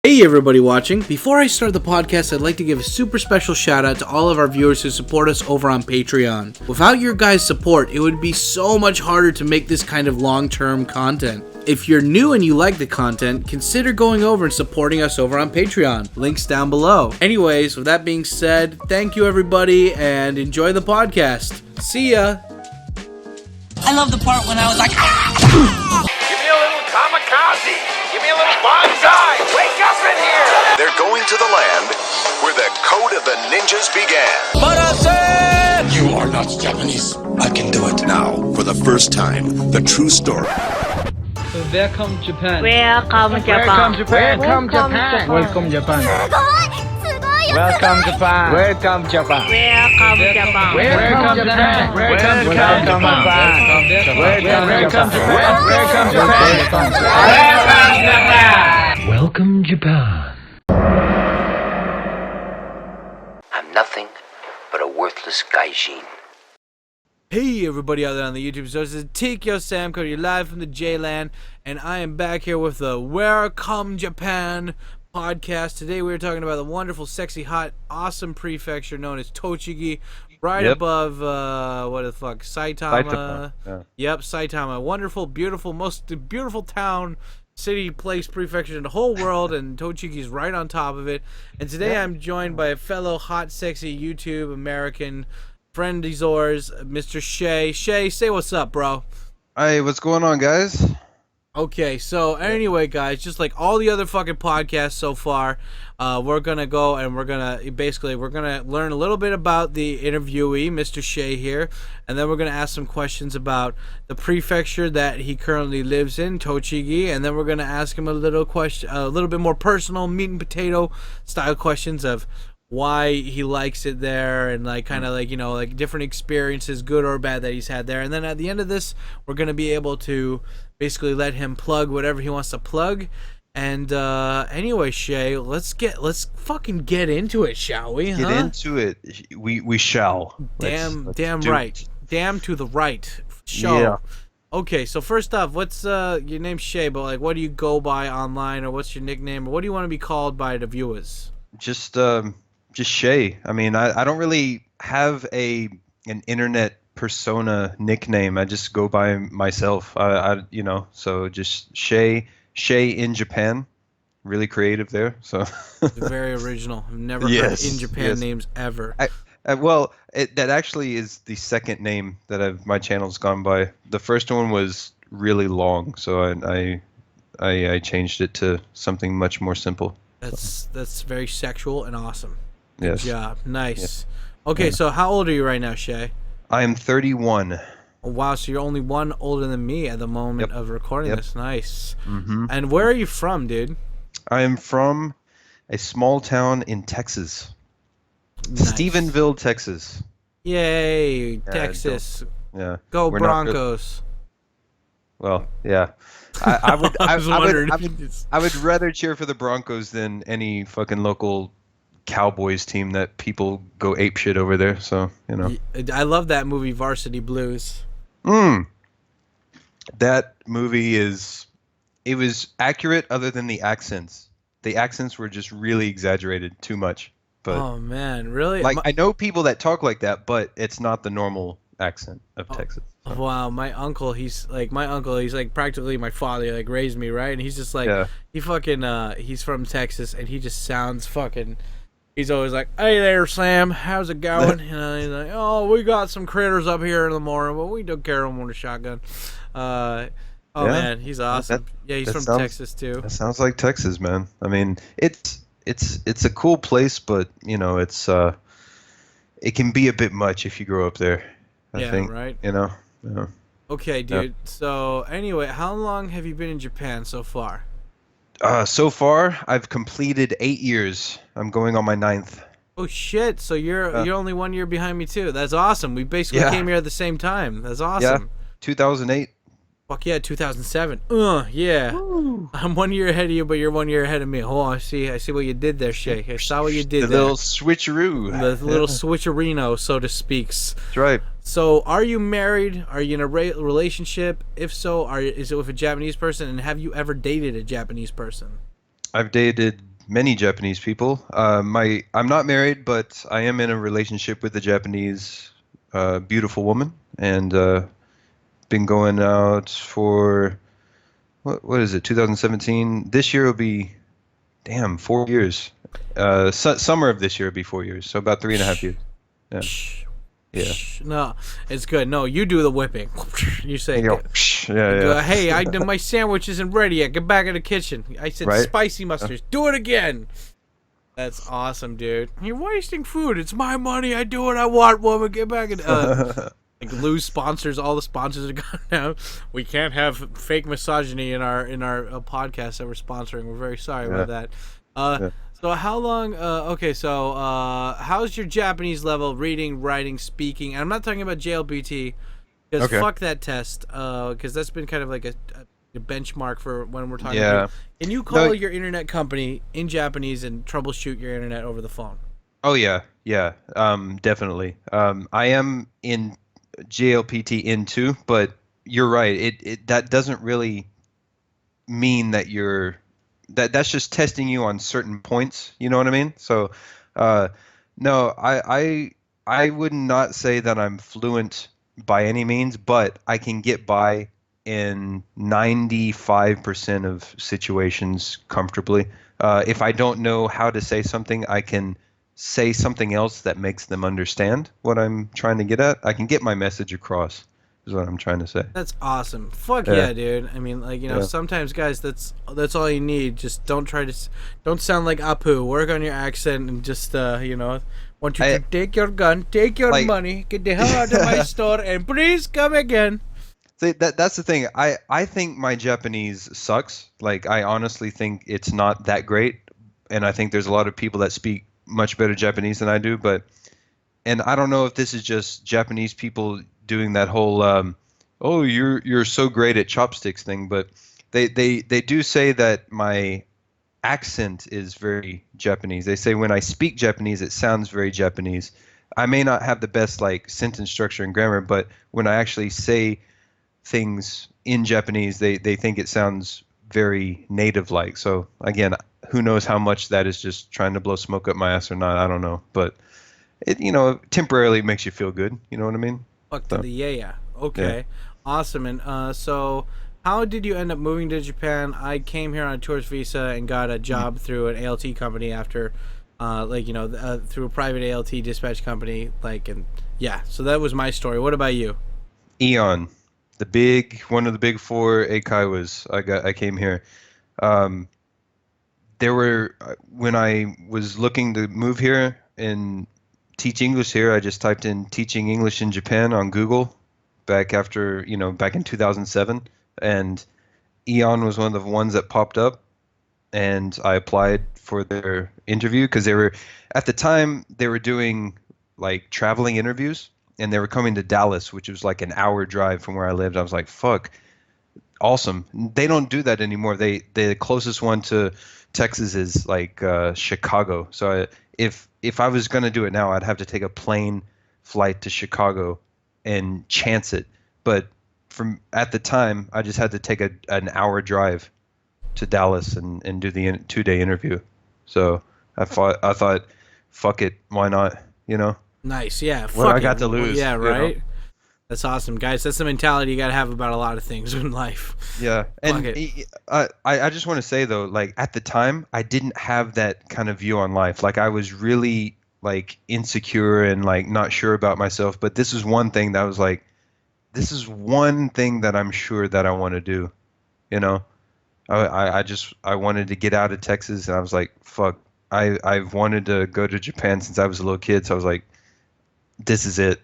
Hey everybody watching, before I start the podcast, I'd like to give a super special shout out to all of our viewers who support us over on Patreon. Without your guys' support, it would be so much harder to make this kind of long-term content. If you're new and you like the content, consider going over and supporting us over on Patreon. Links down below. Anyways, with that being said, thank you everybody and enjoy the podcast. See ya! I love the part when I was like, ah! Give me a little kamikaze! Give me a little bonsai! Wake up in here! They're going to the land where the code of the ninjas began. But I said, You are not Japanese. I can do it. Now, for the first time, the true story. Welcome Japan. Welcome Japan. Welcome Japan. Welcome Japan. Welcome Japan! Welcome Japan! Welcome Japan. Welcome Japan. Welcome Japan! Welcome Japan. I'm nothing but a worthless gaijin. Hey everybody out there on the YouTube, so this is TkyoSam coming to you live from the J-Land, and I am back here with the Welcome Japan podcast. Today we are talking about the wonderful, sexy, hot, awesome prefecture known as Tochigi, right above, what the fuck, Saitama. Yep, Saitama. Wonderful, beautiful, most beautiful town, city, place, prefecture in the whole world, and Tochigi's right on top of it. And today I'm joined by a fellow hot, sexy YouTube American friend of yours, Mr. Shea. Shea, say what's up, bro. Hey, what's going on, guys? Okay, so anyway, guys, just like all the other fucking podcasts so far, we're gonna go and we're gonna learn a little bit about the interviewee, Mr. Shea here, and then we're gonna ask some questions about the prefecture that he currently lives in, Tochigi, and then we're gonna ask him a little bit more personal, meat and potato style questions of why he likes it there, and like kind of like, you know, like different experiences, good or bad, that he's had there. And then at the end of this, we're gonna be able to basically let him plug whatever he wants to plug. And anyway, Shea, let's fucking get into it, shall we? Get into it. We shall. Damn do right. it. Damn to the right. Show. Yeah. Okay, so first off, what's your name's Shea, but like, what do you go by online, or what's your nickname, or what do you want to be called by the viewers? Just Shay. I mean, I don't really have an internet persona nickname. I just go by myself. So just Shay in Japan. Really creative there. So Very original. I've never heard in Japan names ever. That actually is the second name that my channel's gone by. The first one was really long, so I changed it to something much more simple. That's very sexual and awesome. Yes. Good job. Nice. Yes. Okay, so how old are you right now, Shea? I am 31. Oh, wow, so you're only one older than me at the moment of recording this. Nice. Mm-hmm. And where are you from, dude? I am from a small town in Texas. Nice. Stephenville, Texas. Yay, Texas. Yeah. Go We're Broncos. Well, yeah. I would wondering. I would rather cheer for the Broncos than any fucking local Cowboys team that people go apeshit over there. So, you know. I love that movie, Varsity Blues. That movie it was accurate other than the accents. The accents were just really exaggerated too much. But oh man, really? like I know people that talk like that, but it's not the normal accent of Texas. So. Wow, my uncle, he's like practically my father, like raised me, right? And he's just like he's from Texas, and he just sounds fucking. He's always like, "Hey there, Sam, how's it going?" And he's like, "Oh, we got some critters up here in the morning, but we took care of them with a shotgun." Man, he's awesome. He's from Texas too. That sounds like Texas, man. I mean, it's a cool place, but you know, it can be a bit much if you grow up there. I think, right. You know. Yeah. Okay, dude. Yeah. So anyway, how long have you been in Japan so far? So far, I've completed 8 years. I'm going on my 9th. Oh shit! So you're only 1 year behind me too. That's awesome. We basically came here at the same time. That's awesome. Yeah, 2008. Fuck yeah, 2007. Yeah. Woo. I'm 1 year ahead of you, but you're 1 year ahead of me. Oh, I see what you did there, Shea. I saw what you did there. The little switcheroo. The little switcherino, so to speak. That's right. So, are you married? Are you in a relationship? If so, is it with a Japanese person? And have you ever dated a Japanese person? I've dated many Japanese people. I'm not married, but I am in a relationship with a Japanese beautiful woman, and been going out for what is it? 2017. This year will be, damn, 4 years. Summer of this year will be 4 years. So about 3.5 years. Yeah. Yeah. No, it's good. No, you do the whipping. You say, Yeah. Yeah. hey, my sandwich isn't ready yet. Get back in the kitchen. I said Right. spicy mustards. Do it again. That's awesome, dude. You're wasting food. It's my money. I do what I want, woman. Get back in. Like lose sponsors. All the sponsors are gone now. We can't have fake misogyny in our podcast that we're sponsoring. We're very sorry about that. So how long? Okay, so how's your Japanese level? Reading, writing, speaking. And I'm not talking about JLPT, because fuck that test. Because that's been kind of like a benchmark for when we're talking. Yeah. Can you call your internet company in Japanese and troubleshoot your internet over the phone? Oh yeah. Definitely. I am in JLPT N2, but you're right. It that doesn't really mean that you're that's just testing you on certain points. You know what I mean? So, no, I would not say that I'm fluent by any means, but I can get by in 95% of situations comfortably. If I don't know how to say something, I can say something else that makes them understand what I'm trying to get at. I can get my message across, is what I'm trying to say. That's awesome. Fuck yeah, dude. I mean, like, sometimes, guys, that's all you need. Just don't sound like Apu. Work on your accent and just want you to take your gun, take your money, get the hell out of my store, and please come again. See, that's the thing. I think my Japanese sucks. Like, I honestly think it's not that great, and I think there's a lot of people that speak much better Japanese than I do. And I don't know if this is just Japanese people doing that whole oh, you're so great at chopsticks thing, but they do say that my accent is very Japanese. They say when I speak Japanese, it sounds very Japanese. I may not have the best like sentence structure and grammar, but when I actually say things in Japanese, they think it sounds very native-like. So again, who knows how much that is just trying to blow smoke up my ass or not? I don't know, but it temporarily makes you feel good. You know what I mean? Fuck to the yeah. Okay, yeah. Awesome. And so, how did you end up moving to Japan? I came here on a tourist visa and got a job through an ALT company after, through a private ALT dispatch company. So that was my story. What about you? Eon, one of the big four eikaiwas. I came here. When I was looking to move here and teach English here, I just typed in teaching English in Japan on Google back in 2007, and Eon was one of the ones that popped up, and I applied for their interview because at the time they were doing like traveling interviews, and they were coming to Dallas, which was like an hour drive from where I lived. I was like, fuck, awesome. They don't do that anymore. The closest one to Texas is like Chicago. So if I was going to do it now, I'd have to take a plane flight to Chicago and chance it. But at the time, I just had to take an hour drive to Dallas and do the 2-day interview. So I thought, fuck it, why not? Nice, yeah. What I got to lose. Yeah, right. That's awesome, guys. That's the mentality you gotta have about a lot of things in life. Yeah, and I just want to say though, like at the time, I didn't have that kind of view on life. Like I was really like insecure and like not sure about myself. But this is one thing that was like, this is one thing that I'm sure that I want to do. I wanted to get out of Texas, and I was like, fuck. I've wanted to go to Japan since I was a little kid. So I was like, this is it.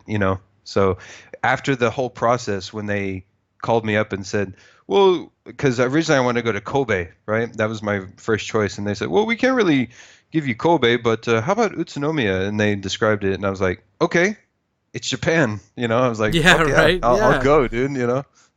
So after the whole process, when they called me up and said, well, because originally I wanted to go to Kobe, right? That was my first choice. And they said, well, we can't really give you Kobe, but how about Utsunomiya? And they described it. And I was like, okay, it's Japan. I was like, yeah, right. I'll go, dude,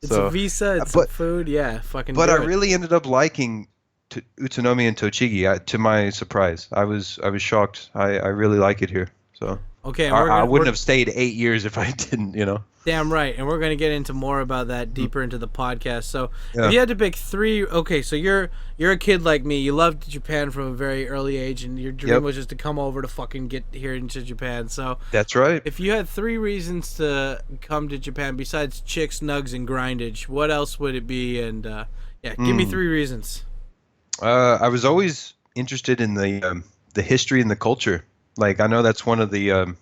It's a visa, it's some food. Yeah, fucking But do I it. really ended up liking Utsunomiya and Tochigi, to my surprise. I was shocked. I really like it here. So Okay, and I wouldn't we're have stayed 8 years if I didn't, you know. damn right, and we're gonna get into more about that deeper into the podcast. So, Yeah. if you had to pick three, okay, so you're a kid like me. You loved Japan from a very early age, and your dream Yep. was just to come over to fucking get here into Japan. So, That's right. if you had three reasons to come to Japan besides chicks, nugs, and grindage, what else would it be? And yeah, give me 3 reasons. I was always interested in the history and the culture. Like, I know that's one of the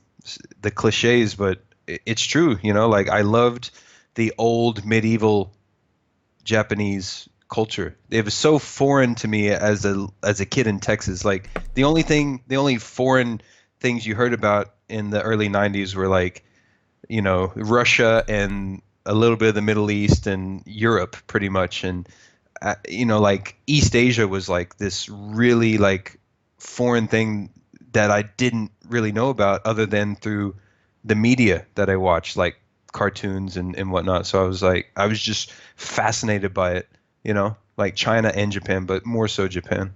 cliches, but it's true, you know. Like, I loved the old medieval Japanese culture. It was so foreign to me as a kid in Texas. Like, the only foreign things you heard about in the early 90s were, like, you know, Russia and a little bit of the Middle East and Europe, pretty much. And you know, like, East Asia was like this really, like, foreign thing that I didn't really know about other than through the media that I watched, like cartoons and whatnot. So I was just fascinated by it, you know, like China and Japan, but more so Japan.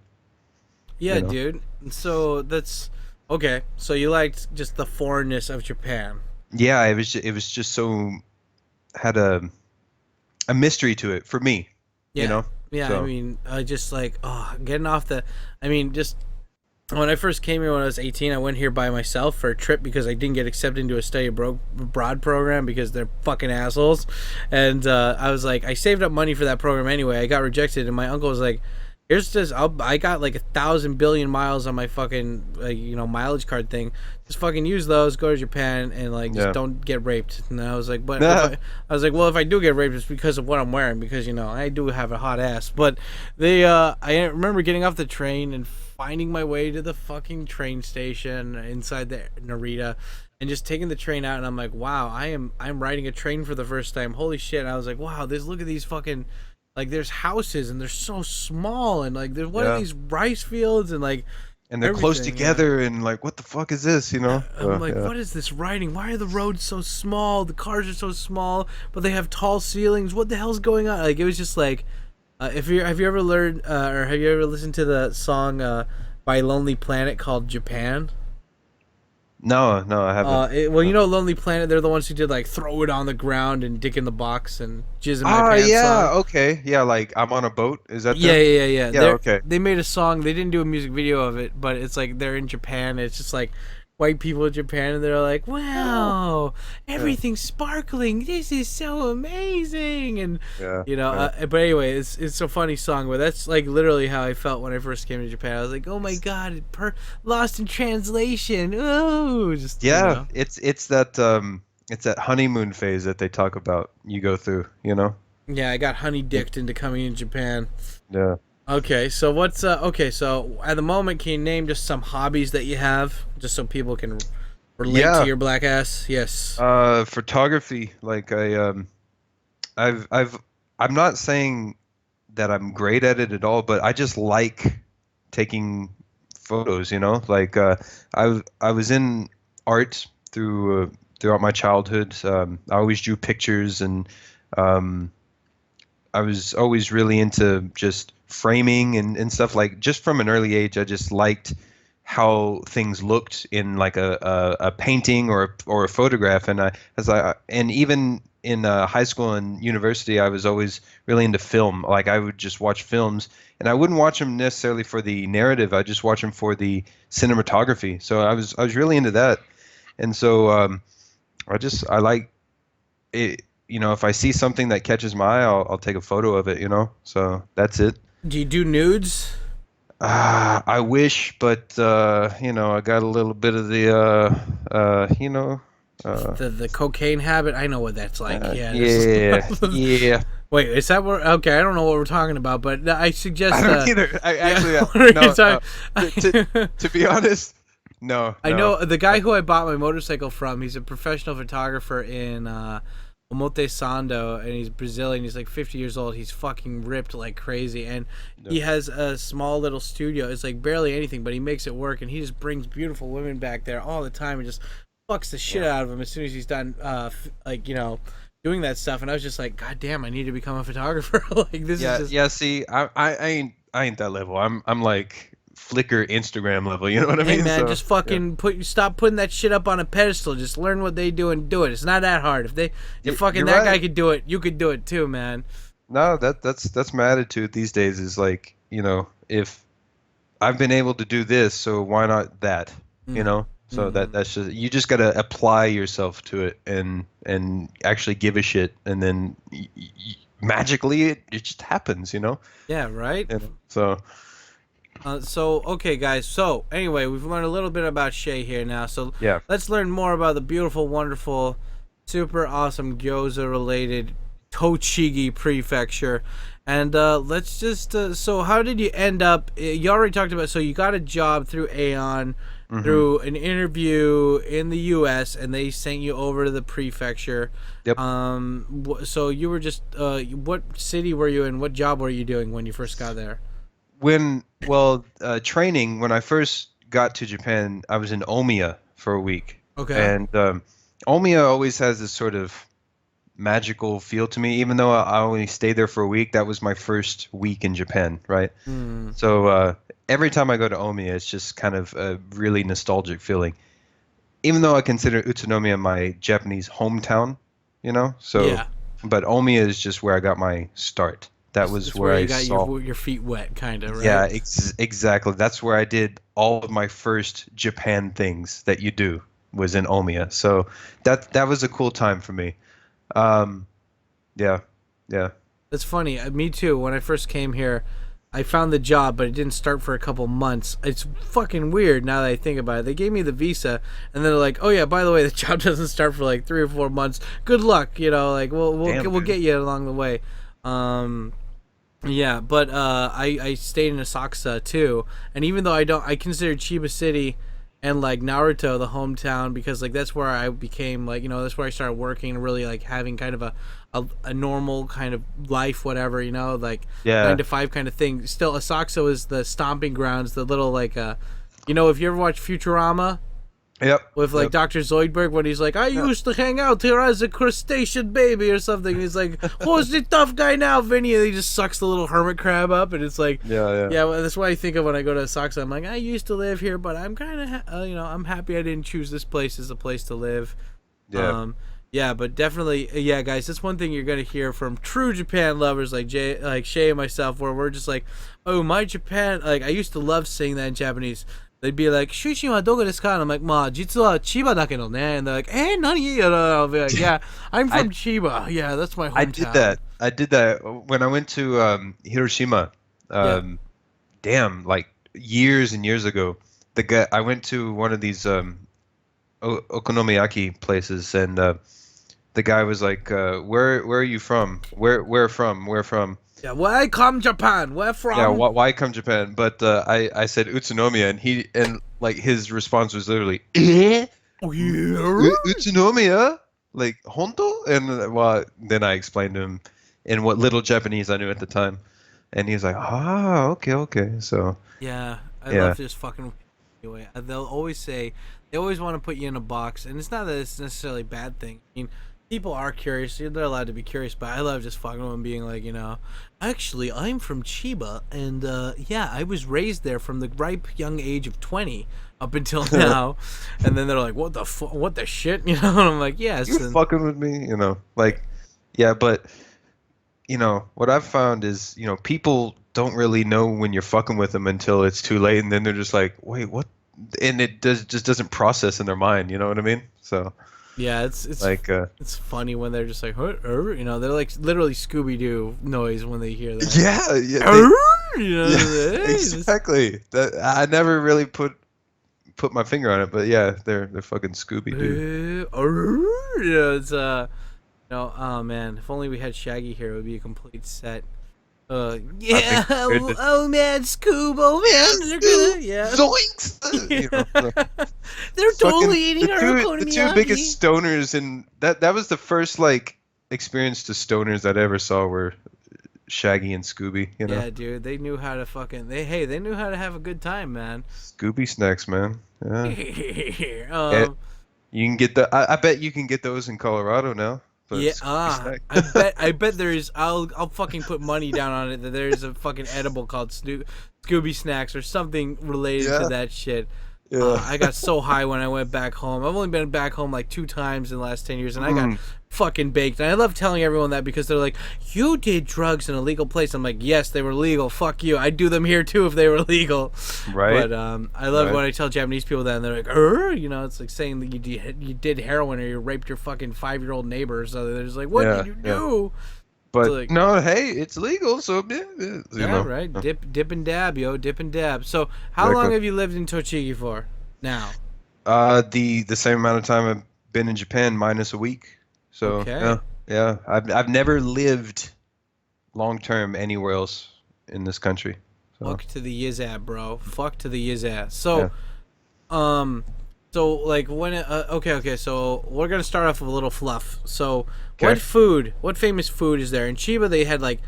Yeah, You know? dude. So that's okay. So you liked just the foreignness of Japan. Yeah, it was just so, had a mystery to it for me, Yeah. you know? Yeah, So- I mean, just like, getting off the, I mean, just when I first came here when I was 18, I went here by myself for a trip because I didn't get accepted into a study abroad program because they're fucking assholes. And I was like, I saved up money for that program anyway. I got rejected, and my uncle was like, here's this, I got like 1,000 billion miles on my fucking, mileage card thing. Just fucking use those, go to Japan, and like, just Yeah. don't get raped. And I was like, but I was like, well, if I do get raped, it's because of what I'm wearing, because, you know, I do have a hot ass. But I remember getting off the train and finding my way to the fucking train station inside the Narita and just taking the train out, and I'm like, wow, I'm riding a train for the first time. Holy shit. And I was like, wow, look at these fucking, like, there's houses and they're so small, and like, there's what are these rice fields, and like, and they're close everything, together, and like, what the fuck is this, you know? I'm like, yeah. what is this riding? Why are the roads so small? The cars are so small, but they have tall ceilings. What the hell's going on? Like, it was just like, have you ever learned or have you ever listened to the song by Lonely Planet called Japan? No, I haven't. Well, you know, Lonely Planet, they're the ones who did like Throw It on the Ground and Dick in the Box and Jizz in My Pants yeah, song. okay. Yeah, like, I'm on a boat. Is that Yeah. Yeah, okay. They made a song. They didn't do a music video of it, but it's like they're in Japan. It's just like white people in Japan, and they're like, wow, everything's sparkling. This is so amazing. And, Yeah, you know, but anyway, it's a funny song, but that's like literally how I felt when I first came to Japan. I was like, oh my God, lost in translation. Oh, just, Yeah, you know. it's that honeymoon phase that they talk about. You go through, you know. Yeah, I got honey dicked into coming in Japan. Yeah. Okay, so what's so at the moment, can you name just some hobbies that you have, just so people can relate Yeah. to your black ass? Yes. Photography. Like, I'm not saying that I'm great at it at all, but I just like taking photos. You know, like, I was in art throughout my childhood. I always drew pictures, and I was always really into just framing and stuff. Like, just from an early age, I just liked how things looked in like a painting or a photograph. And even in high school and university, I was always really into film. Like, I would just watch films, and I wouldn't watch them necessarily for the narrative. I just watch them for the cinematography. So I was really into that. And so I like it. You know, if I see something that catches my eye, I'll take a photo of it, you know? So that's it. Do you do nudes? I wish, but, you know, I got a little bit of the, The cocaine habit? I know what that's like. Yeah. yeah. Wait, is that what? Okay, I don't know what we're talking about, but I suggest. I don't either. I actually, what are you no, talking- to be honest, no. I know the guy who I bought my motorcycle from. He's a professional photographer in Omote Sando, and he's Brazilian. He's like 50 years old. He's fucking ripped like crazy, and he has a small little studio. It's like barely anything, but he makes it work, and he just brings beautiful women back there all the time, and just fucks the shit out of them as soon as he's done, doing that stuff. And I was just like, God damn, I need to become a photographer. Like, this is just... Yeah. See, I ain't that level. I'm like Flickr Instagram level. You know what I Hey mean? man, So, just fucking stop putting that shit up on a pedestal. Just learn what they do and do it. It's not that hard. If fucking you're that guy right. could do it, you could do it too, man. No, that's my attitude these days. Is like, if I've been able to do this, so why not that? So that's just, you just gotta apply yourself to it and actually give a shit, and then magically it just happens. Yeah, right. So So okay, guys. So anyway, we've learned a little bit about Shea here now. So yeah. let's learn more about the beautiful, wonderful, super awesome gyoza-related Tochigi prefecture. And let's just. So how did you end up? You already talked about. So you got a job through Aeon, through an interview in the U.S., and they sent you over to the prefecture. Yep. So you were just. What city were you in? What job were you doing when you first got there? Training, when I first got to Japan, I was in Omiya for a week. Okay. And Omiya always has this sort of magical feel to me, even though I only stayed there for a week. That was my first week in Japan, right? So every time I go to Omiya, it's just kind of a really nostalgic feeling. Even though I consider Utsunomiya my Japanese hometown, So, Yeah. But Omiya is just where I got my start. That was It's where you I got saw. your feet wet, kind of, right? Yeah, exactly. That's where I did all of my first Japan things that you do, was in Omiya. So that was a cool time for me. Yeah. That's funny. Me too. When I first came here, I found the job, but it didn't start for a couple months. It's fucking weird now that I think about it. They gave me the visa, and they're like, "Oh yeah, by the way, the job doesn't start for like 3 or 4 months. Good luck, like we'll get you along the way." Yeah, but I stayed in Asakusa too, and even though I consider Chiba City and like Naruto the hometown, because like that's where I became like that's where I started working and really like having kind of a normal kind of life, whatever, like Yeah. 9 to 5 kind of thing. Still, Asakusa was the stomping grounds, the little like if you ever watch Futurama. Yep. With like Yep. Dr. Zoidberg when he's like, I used to hang out here as a crustacean baby or something. And he's like, who's the tough guy now, Vinny? And he just sucks the little hermit crab up, and it's like, Yeah. well, that's what I think of when I go to Asakusa. I'm like, I used to live here, but I'm kind of, I'm happy I didn't choose this place as a place to live. Yeah. Yeah, but definitely, guys, that's one thing you're gonna hear from true Japan lovers like Shea and myself, where we're just like, oh, my Japan, like I used to love saying that in Japanese. They'd be like, "Shuishin wa doko desu ka?" And I'm like, "Ma, jitsu wa Chiba da kedo ne." And they're like, "Nani?" And I'll be like, "Yeah, I'm from Chiba. Yeah, that's my hometown." I did that when I went to Hiroshima. Damn, like years and years ago. I went to one of these okonomiyaki places, and the guy was like, "Where are you from? Where from?" Yeah, where come Japan? Where from? Yeah, why come Japan? But I said Utsunomiya, and like his response was literally, Oh, yeah. Utsunomiya? Like, honto? And then I explained to him in what little Japanese I knew at the time, and he was like, okay. So Yeah, I Yeah. love this fucking. Anyway, they'll always say they always want to put you in a box, and it's not that it's necessarily a bad thing. I mean, people are curious; they're allowed to be curious. But I love just fucking them being like, actually, I'm from Chiba, and yeah, I was raised there from the ripe young age of 20 up until now. And then they're like, what the shit, And I'm like, yes. you fucking with me, like, yeah, but what I've found is, people don't really know when you're fucking with them until it's too late, and then they're just like, wait, what? And it just doesn't process in their mind. You know what I mean? So yeah, it's like it's funny when they're just like, they're like literally Scooby Doo noise when they hear that. Yeah, exactly. That I never really put my finger on it, but yeah, they're fucking Scooby Doo. It's oh man, if only we had Shaggy here, it would be a complete set. Yeah, oh man, Scoob, oh man, they're gonna, yeah. Zoinks! They're totally eating our the two biggest stoners, and that was the first like experience to stoners that I ever saw were Shaggy and Scooby. Yeah, dude, they knew how to fucking they knew how to have a good time, man. Scooby snacks, man. Yeah. um, You can get I bet you can get those in Colorado now. a Yeah, Scooby snack. I bet there is. I'll fucking put money down on it that there is a fucking edible called Scooby Snacks or something related to Yeah. that shit. Yeah. I got so high when I went back home. I've only been back home like 2 times in the last 10 years, and I got fucking baked. And I love telling everyone that because they're like, "You did drugs in a legal place." I'm like, "Yes, they were legal. Fuck you. I'd do them here too if they were legal." Right. But I love when I tell Japanese people that, and they're like, you know, it's like saying that you did heroin or you raped your fucking 5-year-old neighbor. So they're just like, "What did you do?" But So, like, no, hey, it's legal, so you know. right. Dip and dab, yo. Dip and dab. So how Exactly. long have you lived in Tochigi for now? The same amount of time I've been in Japan minus a week. So Okay. yeah. I've never lived long term anywhere else in this country. So Fuck to the Yizat, bro. Fuck to the Yizat. So, so like when okay, so we're gonna start off with a little fluff. So what famous food is there? In Chiba they had like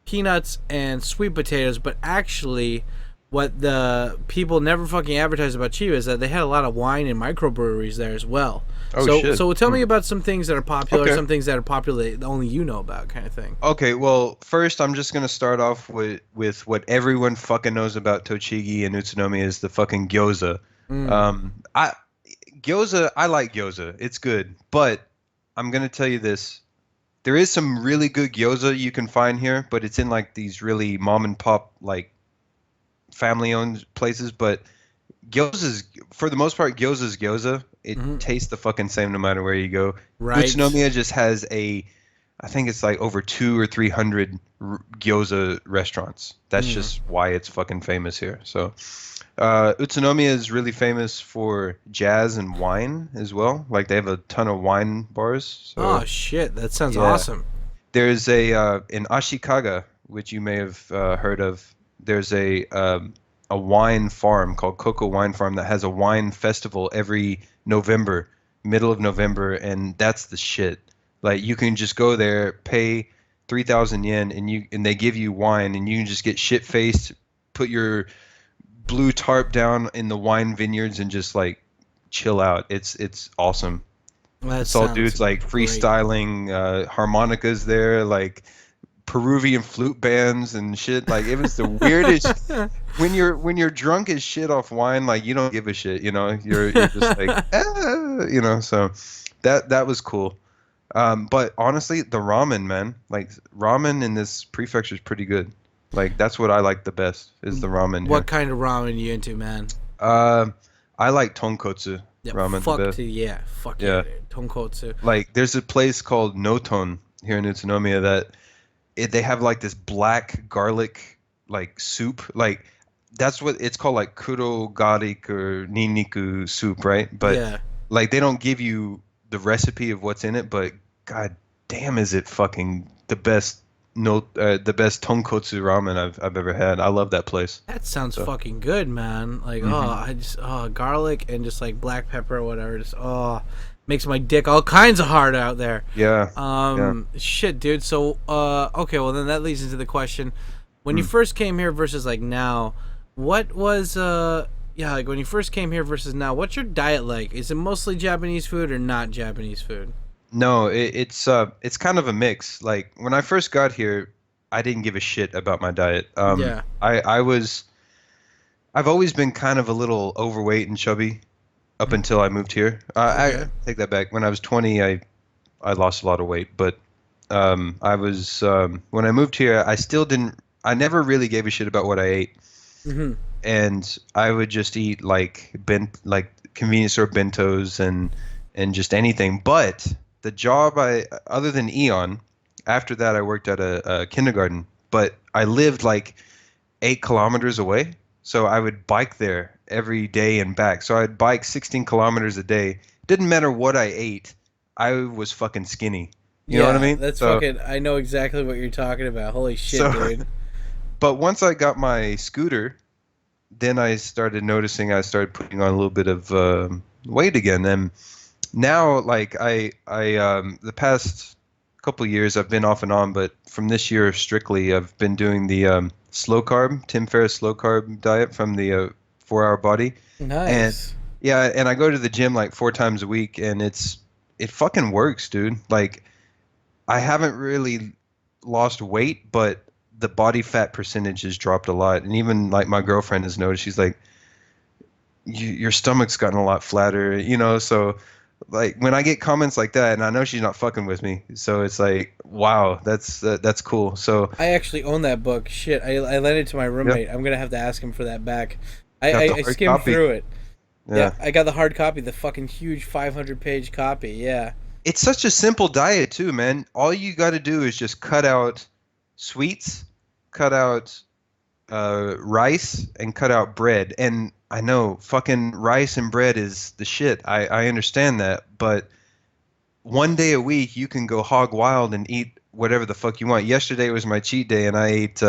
peanuts and sweet potatoes, but actually what the people never fucking advertise about Chiba is that they had a lot of wine and microbreweries there as well. Oh, so shit. so tell me about some things that are popular, Okay. some things that are popular that only you know about, kind of thing. Okay, well, first I'm just gonna start off with what everyone fucking knows about Tochigi and Utsunomiya is the fucking gyoza. I like gyoza. It's good, but I'm gonna tell you this. There is some really good gyoza you can find here, but it's in like these really mom and pop like family-owned places. But gyoza's, for the most part, gyoza's gyoza. It tastes the fucking same no matter where you go. Right. Utsunomiya just has I think it's like over 200 or 300 gyoza restaurants. That's just why it's fucking famous here. So, Utsunomiya is really famous for jazz and wine as well. Like they have a ton of wine bars. So. Oh shit, that sounds awesome. There's in Ashikaga, which you may have heard of. There's a wine farm called Cocoa Wine Farm that has a wine festival every November, middle of November, and that's the shit. Like you can just go there, pay 3,000 yen, and they give you wine, and you can just get shit faced, put your blue tarp down in the wine vineyards, and just like chill out. It's awesome. It's all dudes like freestyling harmonicas there, like Peruvian flute bands and shit. Like it was the weirdest. when you're drunk as shit off wine, like you don't give a shit, you know. You're just like you know. So that was cool. But honestly, the ramen, man, like ramen in this prefecture is pretty good. Like that's what I like the best is the ramen. What kind of ramen you into, man? I like tonkotsu ramen Fuck the best. fuck yeah, tonkotsu. Like there's a place called Noton here in Utsunomiya that they have like this black garlic like soup. Like that's what it's called, like kuro garlic or ninniku soup, right? But like they don't give you the recipe of what's in it, but god damn is it fucking the best the best tonkotsu ramen I've ever had. I love that place. That sounds fucking good, man. Like garlic and just like black pepper or whatever, just makes my dick all kinds of hard out there. Shit, dude. So okay, well then that leads into the question, when you first came here versus like now, what was like when you first came here versus now, what's your diet like? Is it mostly Japanese food or not Japanese food? No, it's kind of a mix. Like when I first got here, I didn't give a shit about my diet. I've always been kind of a little overweight and chubby up until I moved here. I take that back. When I was 20, I lost a lot of weight, but I was when I moved here, I never really gave a shit about what I ate. And I would just eat like convenience store bentos and just anything. But the job other than Eon, after that I worked at a kindergarten, but I lived like 8 kilometers away. So I would bike there every day and back. So I'd bike 16 kilometers a day. Didn't matter what I ate. I was fucking skinny. You know what I mean? That's fucking, I know exactly what you're talking about. Holy shit, dude. But once I got my scooter, then I started noticing I started putting on a little bit of weight again. And now, like the past couple years, I've been off and on, but from this year strictly, I've been doing the slow carb, Tim Ferriss slow carb diet from the 4 Hour Body. Nice. And I go to the gym like 4 times a week, and it fucking works, dude. Like I haven't really lost weight, but the body fat percentage has dropped a lot. And even like my girlfriend has noticed, she's like, your stomach's gotten a lot flatter, you know? So like when I get comments like that, and I know she's not fucking with me, so it's like, wow, that's cool. So I actually own that book. Shit, I lent it to my roommate. I'm gonna have to ask him for that back. I hard skimmed copy. through it. Yeah. I got the hard copy, the fucking huge 500-page copy. Yeah. It's such a simple diet too, man. All you got to do is just cut out sweets, cut out rice, and cut out bread. And I know fucking rice and bread is the shit. I understand that, but one day a week you can go hog wild and eat whatever the fuck you want. Yesterday was my cheat day, and I ate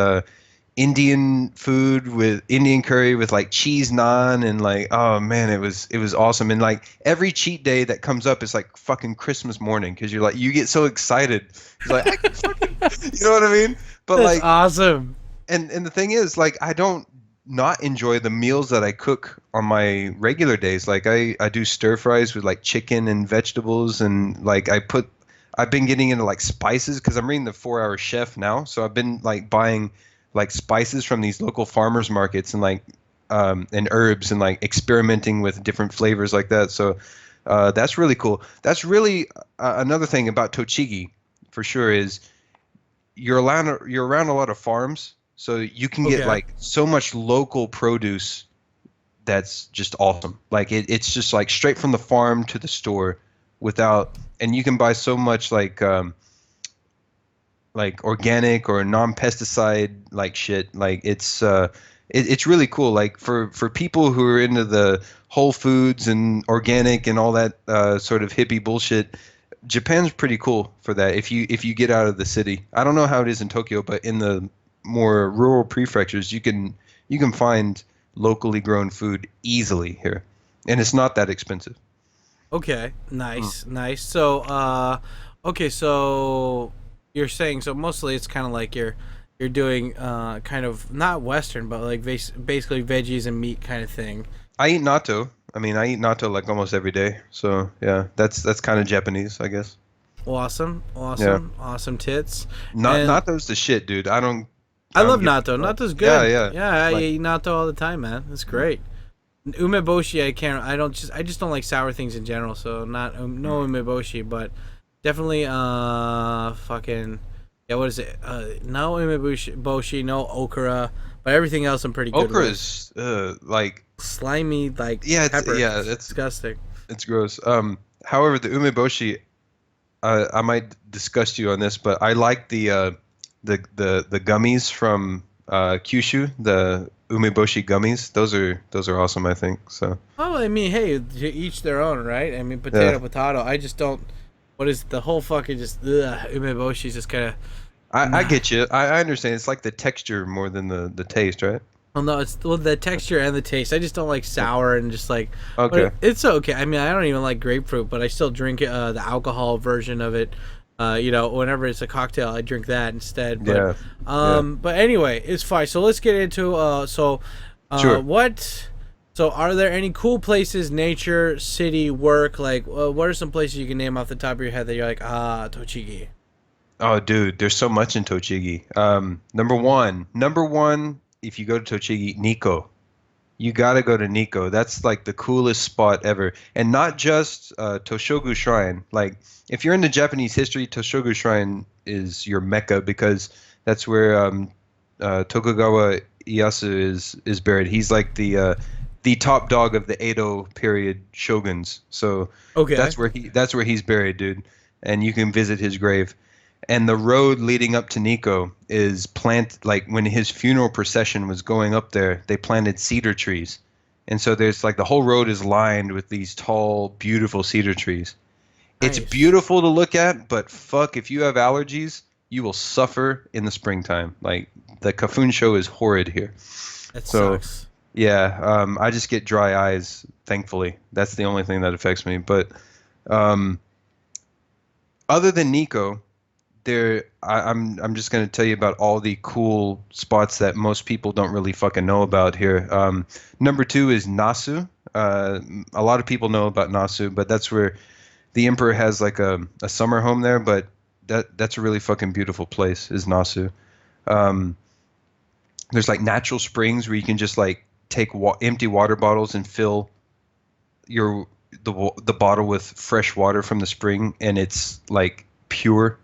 Indian food with Indian curry with like cheese naan, and like, oh man, it was awesome. And like every cheat day that comes up is like fucking Christmas morning, because you're like, you get so excited. It's like, I can fucking, you know what I mean? But That's like awesome. And the thing is, like, I don't not enjoy the meals that I cook on my regular days. Like I do stir fries with like chicken and vegetables, and like I've been getting into like spices because I'm reading the 4-Hour Chef now. So I've been like buying like spices from these local farmers markets, and like and herbs, and like experimenting with different flavors like that. So that's really cool. That's really another thing about Tochigi for sure is you're around a lot of farms, so you can get like so much local produce that's just awesome. Like it's just like straight from the farm to the store and you can buy so much like organic or non-pesticide like shit. Like it's really cool. Like for people who are into the Whole Foods and organic and all that sort of hippie bullshit, Japan's pretty cool for that. If you get out of the city, I don't know how it is in Tokyo, but in the more rural prefectures, you can find locally grown food easily here, and it's not that expensive. Okay, nice. So, okay, so you're saying so mostly it's kind of like you're doing kind of not Western, but like basically veggies and meat kind of thing. I eat natto. I mean, I eat natto like almost every day. So yeah, that's kind of Japanese, I guess. Awesome tits. Natto's the shit, dude. I love natto. Natto's good. Yeah. I eat natto all the time, man. It's great. Umeboshi, I just don't like sour things in general. So no umeboshi, but definitely fucking yeah. What is it? No umeboshi, no okra, but everything else I'm pretty good with. Okra's like slimy, like pepper. It's disgusting. It's gross. However, the umeboshi, I might disgust you on this, but I like the gummies from Kyushu, the umeboshi gummies. Those are awesome, I think. So. Oh, I mean, hey, to each their own, right? I mean, potato. I just don't. What is the whole fucking just umeboshi is just kind of. I get you. I understand. It's like the texture more than the taste, right? Well, no, it's the texture and the taste. I just don't like sour and just like. Okay. It's okay. I mean, I don't even like grapefruit, but I still drink the alcohol version of it. Whenever it's a cocktail, I drink that instead. But, But anyway, it's fine. So let's get into Sure. So are there any cool places, nature, city, work? Like, what are some places you can name off the top of your head that you're like, Tochigi? Oh, dude, there's so much in Tochigi. Number one, if you go to Tochigi, Nikko. You gotta go to Nikko. That's like the coolest spot ever. And not just Toshogu Shrine. Like, if you're into Japanese history, Toshogu Shrine is your mecca, because that's where Tokugawa Ieyasu is buried. He's like the top dog of the Edo period shoguns. So that's where he's buried, dude. And you can visit his grave. And the road leading up to Nikko is like when his funeral procession was going up there, they planted cedar trees. And so there's like the whole road is lined with these tall, beautiful cedar trees. Nice. It's beautiful to look at, but fuck, if you have allergies, you will suffer in the springtime. Like, the Kafun show is horrid here. That sucks. Yeah, I just get dry eyes, thankfully. That's the only thing that affects me. But other than Nikko, I'm just going to tell you about all the cool spots that most people don't really fucking know about here. Number 2 is Nasu. A lot of people know about Nasu, but that's where the emperor has like a summer home there. But that's a really fucking beautiful place. Is Nasu. Um, there's like natural springs where you can just like take empty water bottles and fill the bottle with fresh water from the spring, and it's like pure,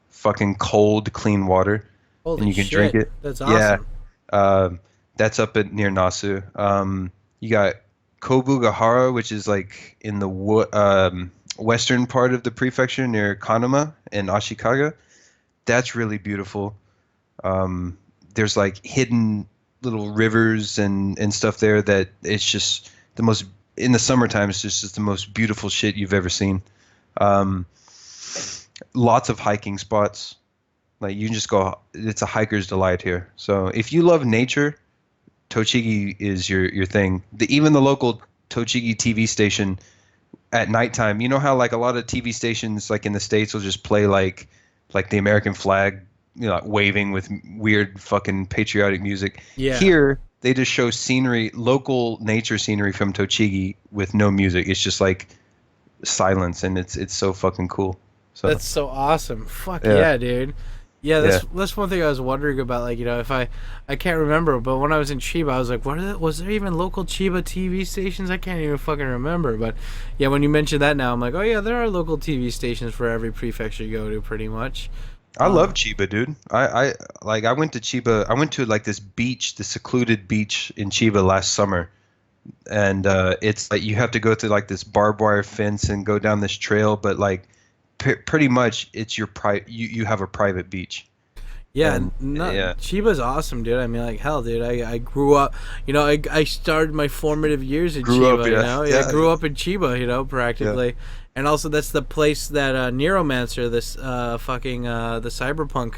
fucking cold, clean water, Holy and you can shit. drink it. That's awesome. Yeah, that's up near Nasu. You got Kobugahara, which is like in the western part of the prefecture near Kanama and Ashikaga. That's really beautiful. There's like hidden little rivers and stuff there that it's just the most, in the summertime, it's just the most beautiful shit you've ever seen. Lots of hiking spots. Like you can just go, it's a hiker's delight here. So if you love nature, Tochigi is your thing. Even the local Tochigi TV station at nighttime, you know how like a lot of TV stations like in the States will just play like the American flag, you know, like waving with weird fucking patriotic music. Yeah. Here they just show scenery, local nature scenery from Tochigi with no music. It's just like silence, and it's so fucking cool. So That's so awesome. Fuck Yeah. yeah, dude. Yeah, that's one thing I was wondering about. Like, you know, if I can't remember, but when I was in Chiba, I was like, was there even local Chiba TV stations? I can't even fucking remember. But yeah, when you mention that now, I'm like, oh yeah, there are local TV stations for every prefecture you go to, pretty much. I love Chiba, dude. I went to Chiba. I went to like this beach, the secluded beach in Chiba last summer, and it's like you have to go through like this barbed wire fence and go down this trail, but like pretty much it's your you have a private beach. Yeah, And, yeah. Chiba's awesome, dude. I mean, like, hell, dude, I grew up, you know, I started my formative years in Grew Chiba, up, you yeah. know? Yeah. I grew up in Chiba, you know, practically. And also, that's the place that Neuromancer, this the cyberpunk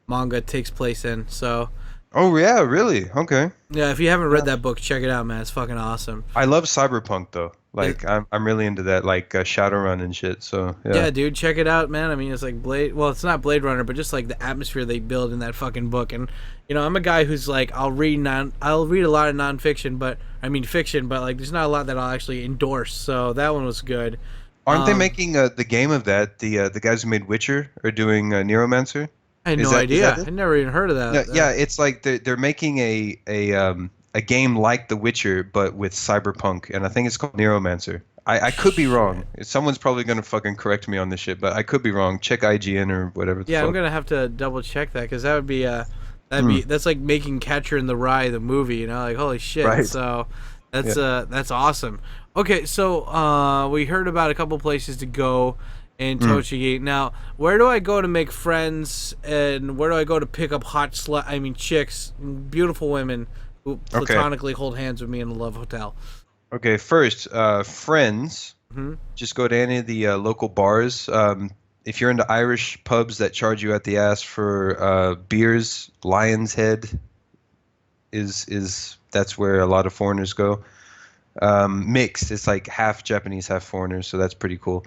manga takes place in. So, Oh yeah, really? Okay. yeah, if you haven't read that book, check it out, man. It's fucking awesome. I love cyberpunk though. Like I'm really into that, like Shadowrun and shit. So Yeah, dude, check it out, man. I mean, it's like Well, it's not Blade Runner, but just like the atmosphere they build in that fucking book. And you know, I'm a guy who's like, I'll read a lot of nonfiction, fiction, but like, there's not a lot that I'll actually endorse. So that one was good. Aren't they making the game of that? The guys who made Witcher are doing Neuromancer. I had Is no that- is idea. that it? I never even heard of that. Yeah, it's like they're making a game like The Witcher, but with cyberpunk, and I think it's called Neuromancer. I could be wrong. Someone's probably gonna fucking correct me on this shit, but I could be wrong. Check IGN or whatever. Yeah, fuck. I'm gonna have to double check that because that would be that's like making Catcher in the Rye the movie, you know, like holy shit. Right. So that's awesome. Okay, so we heard about a couple places to go in Tochigi. Now, where do I go to make friends, and where do I go to pick up chicks, beautiful women who platonically hold hands with me in the Love Hotel? Okay, first, friends. Mhm. Just go to any of the local bars. If you're into Irish pubs that charge you at the ass for beers, Lion's Head is that's where a lot of foreigners go. Mixed, it's like half Japanese, half foreigners, so that's pretty cool.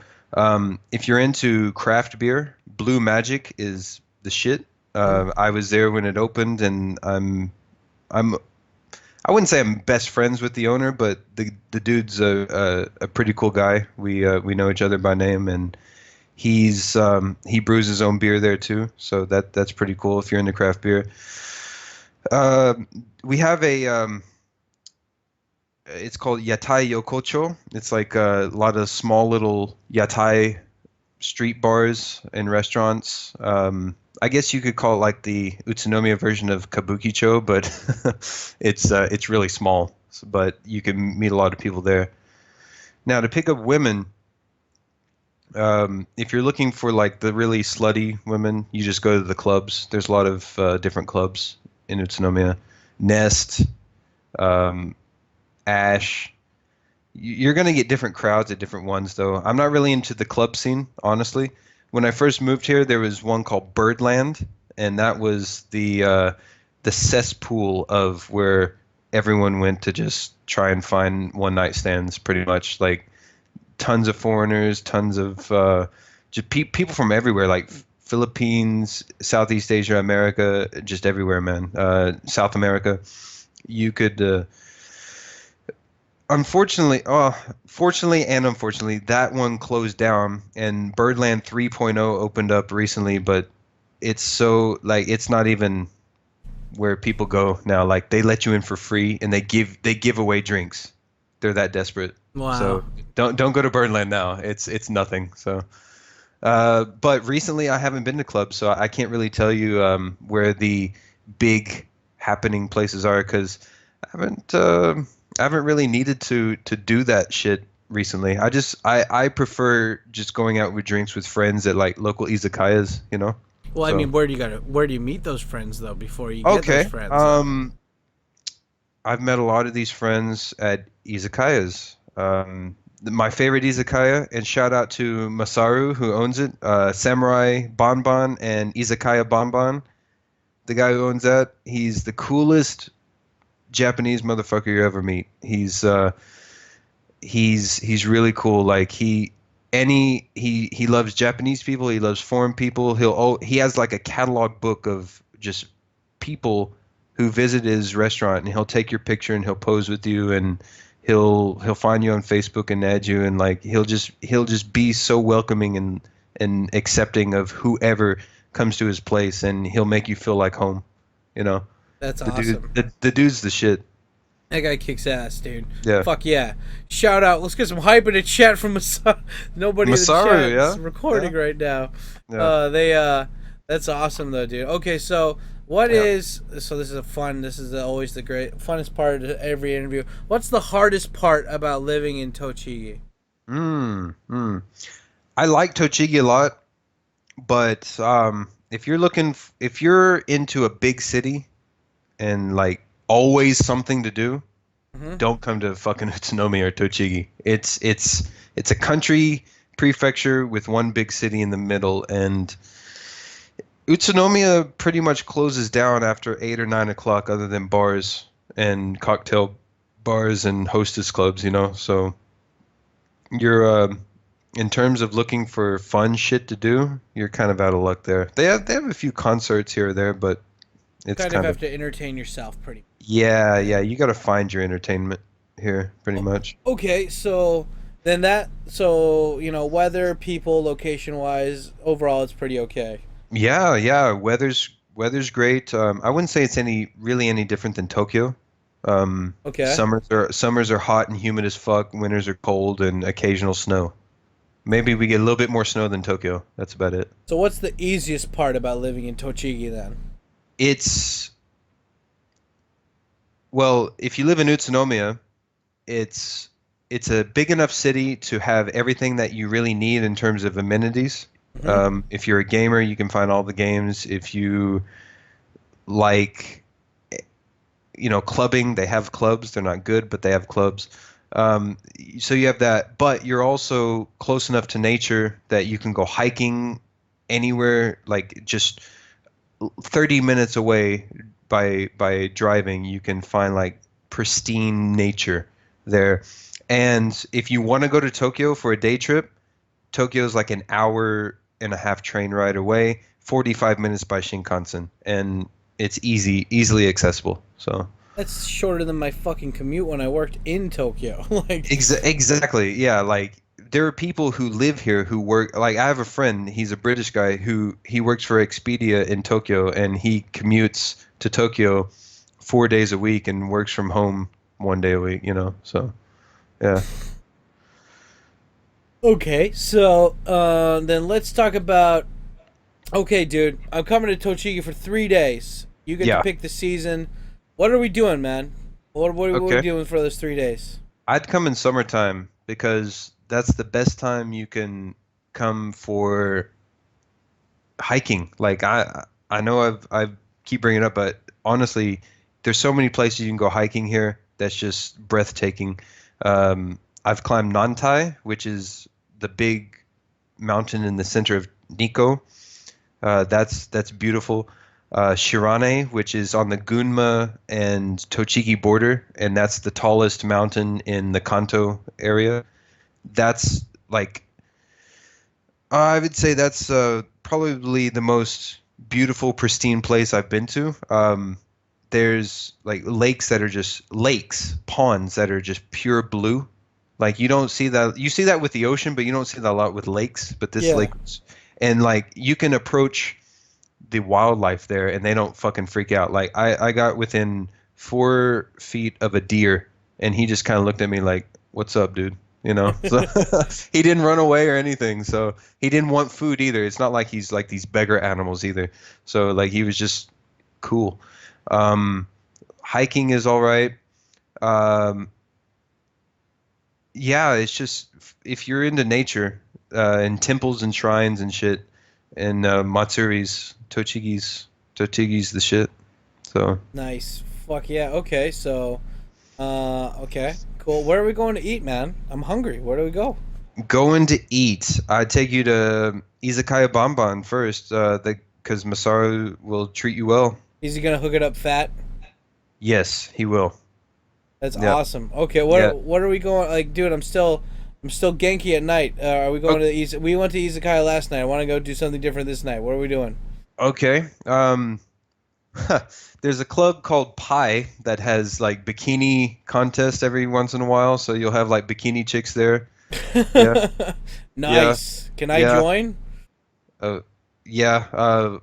If you're into craft beer, Blue Magic is the shit. I was there when it opened, and I wouldn't say I'm best friends with the owner, but the dude's a pretty cool guy. We know each other by name, and he brews his own beer there too. So that's pretty cool if you're into craft beer. We have it's called Yatai Yokocho. It's like a lot of small little yatai street bars and restaurants. I guess you could call it like the Utsunomiya version of Kabukicho, but it's really small. But you can meet a lot of people there. Now, to pick up women, if you're looking for like the really slutty women, you just go to the clubs. There's a lot of different clubs in Utsunomiya. Nest, Ash. You're going to get different crowds at different ones, though. I'm not really into the club scene, honestly. When I first moved here, there was one called Birdland, and that was the cesspool of where everyone went to just try and find one-night stands, pretty much. Like, tons of foreigners, tons of just people from everywhere, like Philippines, Southeast Asia, America, just everywhere, man. South America. You could... Unfortunately, fortunately and unfortunately, that one closed down, and Birdland 3.0 opened up recently, but it's so like it's not even where people go now. Like they let you in for free, and they give away drinks. They're that desperate. Wow. So don't go to Birdland now. It's nothing. So, but recently I haven't been to clubs, so I can't really tell you where the big happening places are because I haven't really needed to do that shit recently. I prefer just going out with drinks with friends at like local izakayas, you know. Well, I So mean, where do you meet those friends though before you get those okay. friends? I've met a lot of these friends at izakayas. My favorite izakaya, and shout out to Masaru who owns it, Samurai Bonbon and Izakaya Bonbon. The guy who owns that, he's the coolest Japanese motherfucker you ever meet. He's really cool. Like he loves Japanese people. He loves foreign people. He has like a catalog book of just people who visit his restaurant, and he'll take your picture and he'll pose with you, and he'll find you on Facebook and add you, and like he'll just be so welcoming and accepting of whoever comes to his place, and he'll make you feel like home. You know, That's the awesome. dude, the dude's the shit. That guy kicks ass, dude. Yeah. Fuck yeah. Shout out. Let's get some hype in the chat from Masaru. Nobody Masaru, in the chat yeah. is recording right now. Yeah. That's awesome though, dude. Okay, so so this is always the funnest part of every interview. What's the hardest part about living in Tochigi? I like Tochigi a lot, but if you're into a big city and like always something to do, don't come to fucking Utsunomiya or Tochigi. It's a country prefecture with one big city in the middle, and Utsunomiya pretty much closes down after 8 or 9 o'clock, other than bars and cocktail bars and hostess clubs, you know. So you're in terms of looking for fun shit to do, you're kind of out of luck there. They have a few concerts here or there, but it's Kind of have to entertain yourself pretty. yeah, you got to find your entertainment here pretty much. Okay, so weather, people, location wise, overall it's pretty okay. Yeah, weather's great. I wouldn't say it's any different than Tokyo. Okay. Summers are hot and humid as fuck. Winters are cold and occasional snow. Maybe we get a little bit more snow than Tokyo. That's about it. So what's the easiest part about living in Tochigi then? Well, if you live in Utsunomiya, it's a big enough city to have everything that you really need in terms of amenities. If you're a gamer, you can find all the games. If you like, clubbing, they have clubs. They're not good, but they have clubs. So you have that, but you're also close enough to nature that you can go hiking anywhere, like just 30 minutes away by driving. You can find like pristine nature there. And if you want to go to Tokyo for a day trip, Tokyo is like an hour and a half train ride away, 45 minutes by Shinkansen, and it's easily accessible. So That's shorter than my fucking commute when I worked in Tokyo. Exactly. Yeah, like there are people who live here who work, like I have a friend, he's a British guy who he works for Expedia in Tokyo, and he commutes to Tokyo 4 days a week and works from home 1 day a week, So, yeah. Okay, so then let's talk about. Okay, dude, I'm coming to Tochigi for 3 days. You get to pick the season. What are we doing, man? What are we doing for those 3 days? I'd come in summertime because that's the best time you can come for hiking. Like I know I keep bringing it up, but honestly, there's so many places you can go hiking here that's just breathtaking. I've climbed Nantai, which is the big mountain in the center of Nikko. That's beautiful. Shirane, which is on the Gunma and Tochigi border, and that's the tallest mountain in the Kanto area. That's like, I would say that's probably the most beautiful, pristine place I've been to. there's like lakes that are just ponds that are just pure blue. Like you don't see that. You see that with the ocean, but you don't see that a lot with lakes. But this lake, and like you can approach the wildlife there, and they don't fucking freak out. Like I got within 4 feet of a deer, and he just kind of looked at me like, "What's up, dude?" You know. So he didn't run away or anything. So he didn't want food either. It's not like he's like these beggar animals either. So like he was just cool. Hiking is all right. Yeah, it's just if you're into nature and temples and shrines and shit and Matsuris, Tochigi's the shit. So Nice. Fuck yeah. Okay, so okay, cool. Where are we going to eat, man? I'm hungry. Where do we go? going to eat, I'd take you to Izakaya Banban first, because Masaru will treat you well. Is he gonna hook it up fat? Yes, he will. That's Yeah. awesome. Okay, what are we going? Like, dude, I'm still Genki at night. Are we going to we went to Izakaya last night. I want to go do something different this night. What are we doing? Okay. There's a club called Pi that has like bikini contest every once in a while, so you'll have like bikini chicks there. Yeah. Nice. Yeah. Can I Yeah. join? Yeah.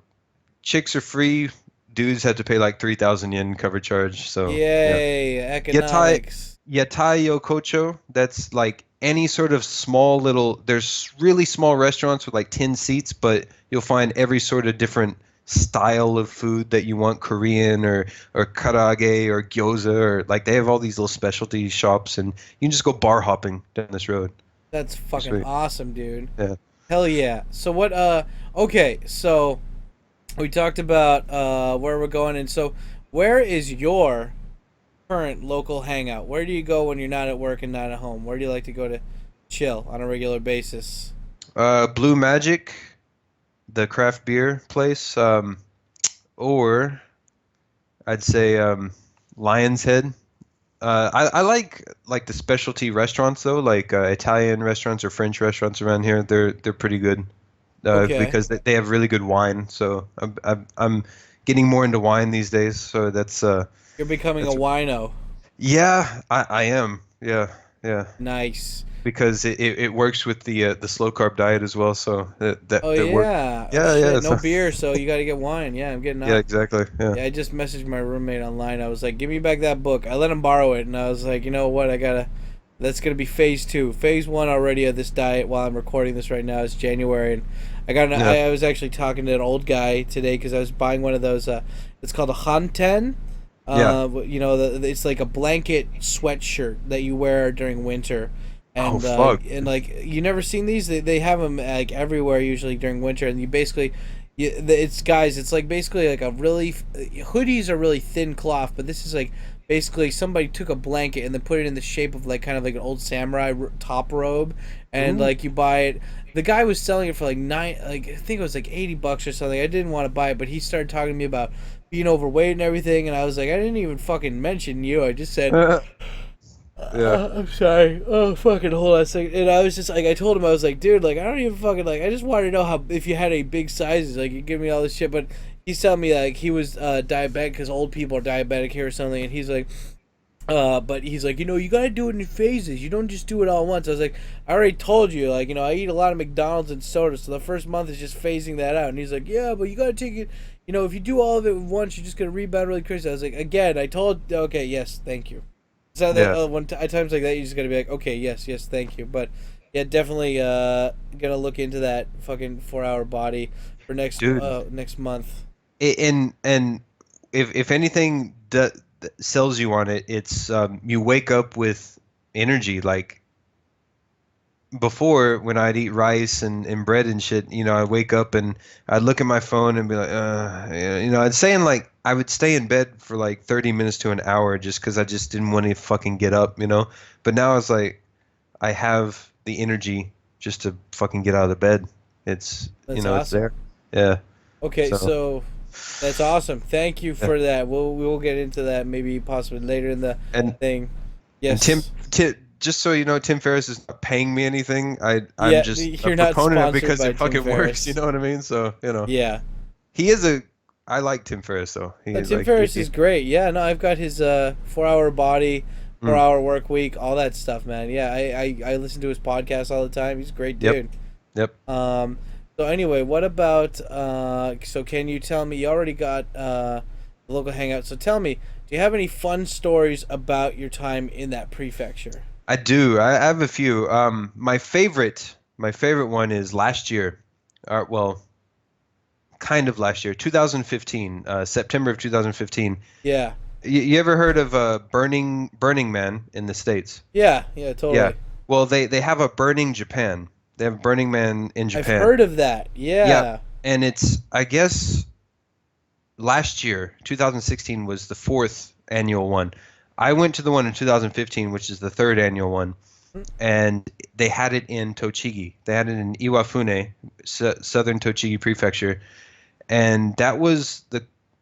Chicks are free. Dudes have to pay like 3,000 yen cover charge. So Yay, economics. Yatai Yokocho, that's like any sort of small little, there's really small restaurants with like 10 seats, but you'll find every sort of different style of food that you want, Korean or karaage or gyoza, or like they have all these little specialty shops, and you can just go bar hopping down this road. That's fucking Sweet. awesome, dude. Yeah. Hell yeah. So what okay, so we talked about where we're going, and so where is your current local hangout? Where do you go when you're not at work and not at home? Where do you like to go to chill on a regular basis? Blue Magic, the craft beer place, or I'd say Lion's Head. I like the specialty restaurants though, like Italian restaurants or French restaurants around here. They're pretty good because they have really good wine. So I'm getting more into wine these days. So that's You're becoming a wino. yeah, I am. Yeah. Nice. Because it works with the slow carb diet as well. So that Oh that yeah. work. Yeah, Oh, yeah. shit, no so- beer, so you got to get wine. Yeah, I'm getting out. Yeah, exactly. Yeah. Yeah, I just messaged my roommate online. I was like, "Give me back that book." I let him borrow it, and I was like, "You know what? That's gonna be phase 2. Phase 1 already of this diet. While I'm recording this right now, is January, and I was actually talking to an old guy today because I was buying one of those. It's called a hanten. You know, it's like a blanket sweatshirt that you wear during winter. And, fuck. and like you never seen these? They have them like everywhere usually during winter, and you basically, it's like basically like a really hoodies are really thin cloth, but this is like basically somebody took a blanket and then put it in the shape of like kind of like an old samurai top robe, and like you buy it. The guy was selling it for like I think it was like $80 or something. I didn't want to buy it, but he started talking to me about being overweight and everything, and I was like, I didn't even fucking mention you. I just said. Yeah. I'm sorry. Oh, fucking hold on a second. And I was just like, I told him, I was like, dude, like, I don't even fucking, like, I just wanted to know how, if you had any big sizes, like, you give me all this shit. But he's telling me, like, he was diabetic because old people are diabetic here or something. And he's like, but he's like, you know, you gotta do it in phases. You don't just do it all at once. I was like, I already told you, like, you know, I eat a lot of McDonald's and soda, so the first month is just phasing that out. And he's like, yeah, but you gotta take it, you know, if you do all of it at once, you're just gonna rebound really crazy. I was like, again, I told, okay, yes, thank you. So at times like that, you just gotta be like, okay, yes, thank you. But yeah, definitely gonna look into that fucking 4-hour body for next month. And if anything that sells you on it, it's you wake up with energy. Like before, when I'd eat rice and bread and shit, you know, I'd wake up and I'd look at my phone and be like, you know, I would stay in bed for like 30 minutes to an hour just because I just didn't want to fucking get up, you know. But now it's like I have the energy just to fucking get out of the bed. It's That's you know awesome. it's there. Yeah. Okay, so that's awesome. Thank you for that. We will get into that maybe possibly later in the thing. Yes. And Tim, just so you know, Tim Ferriss is not paying me anything. I'm just you're a not proponent of it sponsored because by it fucking Tim works. Ferriss. You know what I mean? So you know. Yeah. He is I like Tim Ferriss though. Tim Ferriss is great. Yeah, no, I've got his 4-Hour Body, 4-Hour Work Week, all that stuff, man. Yeah, I listen to his podcast all the time. He's a great dude. Yep. So anyway, what about so can you tell me, you already got the local hangout, so tell me, do you have any fun stories about your time in that prefecture? I do. I have a few. My favorite one is last year. Well, kind of last year, 2015, September of 2015. Yeah. You ever heard of Burning Man in the States? Yeah, totally. Yeah. Well, they have a Burning Japan. They have Burning Man in Japan. I've heard of that. Yeah. And it's, I guess, last year, 2016 was the 4th annual one. I went to the one in 2015, which is the 3rd annual one, and they had it in Tochigi. They had it in Iwafune, southern Tochigi prefecture, and that was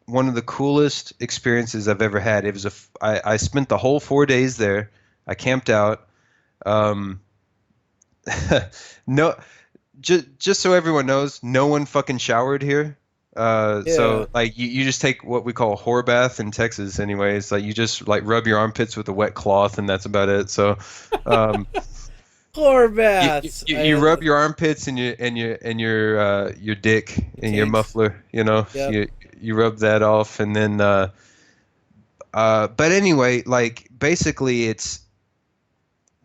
one of the coolest experiences I've ever had. It was I spent the whole 4 days there. I camped out. No, just so everyone knows, no one fucking showered here. So like you just take what we call a whore bath in Texas anyways. Like you just like rub your armpits with a wet cloth and that's about it. So whore baths. You rub your armpits and your dick and your muffler, you know. Yep. You rub that off and then but anyway, like basically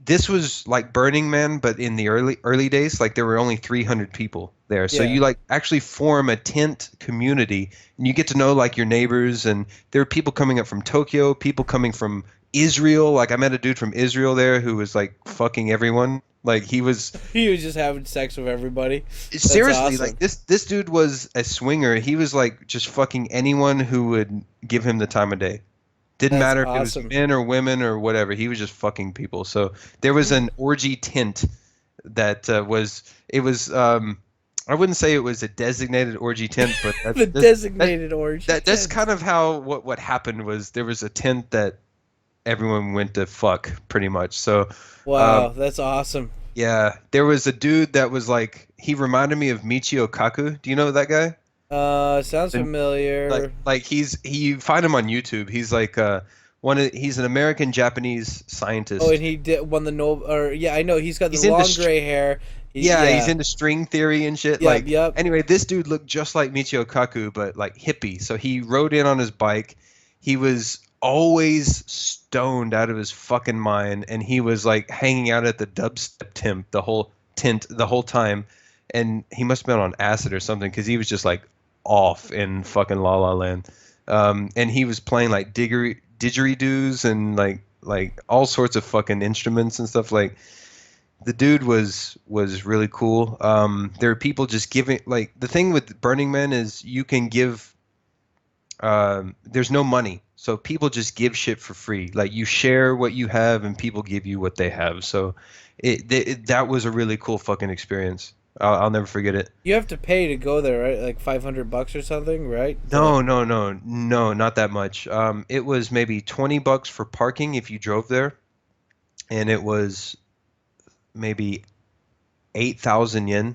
this was like Burning Man, but in the early days, like there were only 300 people there. So you like actually form a tent community and you get to know like your neighbors, and there were people coming up from Tokyo, people coming from Israel. Like I met a dude from Israel there who was like fucking everyone. Like he was just having sex with everybody. That's seriously awesome. Like this dude was a swinger. He was like just fucking anyone who would give him the time of day. Didn't matter if it was men or women or whatever. He was just fucking people. So there was an orgy tent that was I wouldn't say it was a designated orgy tent, but that's kind of how what happened was there was a tent that everyone went to fuck pretty much. So wow, that's awesome. Yeah, there was a dude that was like, he reminded me of Michio Kaku. Do you know that guy? Sounds familiar. Like you find him on YouTube. He's like he's an American Japanese scientist. Oh, and he won the Nobel. Or yeah, I know he's got the long gray hair. He's into string theory and shit. Yep. Anyway, this dude looked just like Michio Kaku, but like hippie. So he rode in on his bike. He was always stoned out of his fucking mind, and he was like hanging out at the dubstep tent the whole time. And he must have been on acid or something, because he was just like off in fucking La La Land. And he was playing like didgeridoos and like all sorts of fucking instruments and stuff. Like the dude was really cool. There are people just giving, like the thing with Burning Man is you can give, there's no money. So people just give shit for free. Like you share what you have and people give you what they have. So that was a really cool fucking experience. I'll never forget it. You have to pay to go there, right? Like $500 or something, right? No, not that much. It was maybe $20 for parking if you drove there, and it was maybe 8,000 yen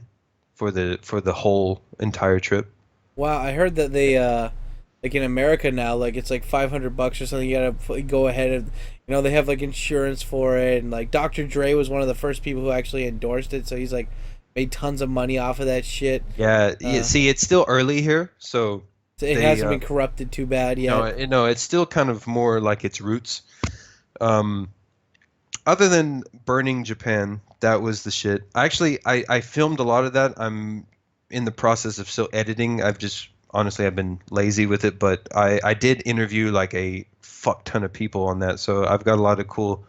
for the whole entire trip. Wow, I heard that they like in America now, like it's like $500 or something. You gotta go ahead and they have like insurance for it, and like Dr. Dre was one of the first people who actually endorsed it, so he's like made tons of money off of that shit. Yeah, see, it's still early here, so it hasn't been corrupted too bad yet. No, it's still kind of more like its roots. Other than Burning Japan, that was the shit. Actually, I filmed a lot of that. I'm in the process of still editing. I've been lazy with it, but I did interview like a fuck ton of people on that, so I've got a lot of cool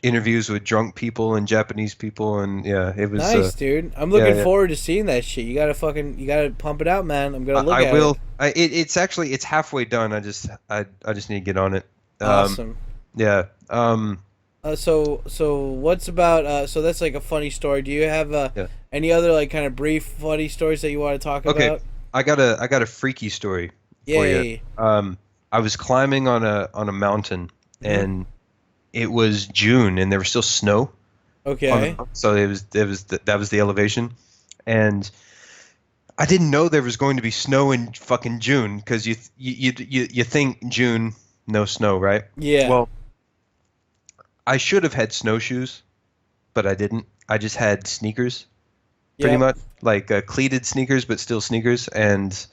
interviews with drunk people and Japanese people, and yeah, it was nice, dude. I'm looking forward to seeing that shit. You gotta pump it out, man. I'm gonna look at it. I will. It's halfway done. I just need to get on it. Awesome. Yeah. So what's about? So that's like a funny story. Do you have any other like kind of brief funny stories that you want to talk about? Okay, I got a freaky story for you. I was climbing on a mountain, and it was June and there was still snow. Okay. So that was the elevation, and I didn't know there was going to be snow in fucking June because you think June, no snow, right? Yeah. Well, I should have had snowshoes, but I didn't. I just had sneakers, pretty Yep. much like cleated sneakers, but still sneakers. And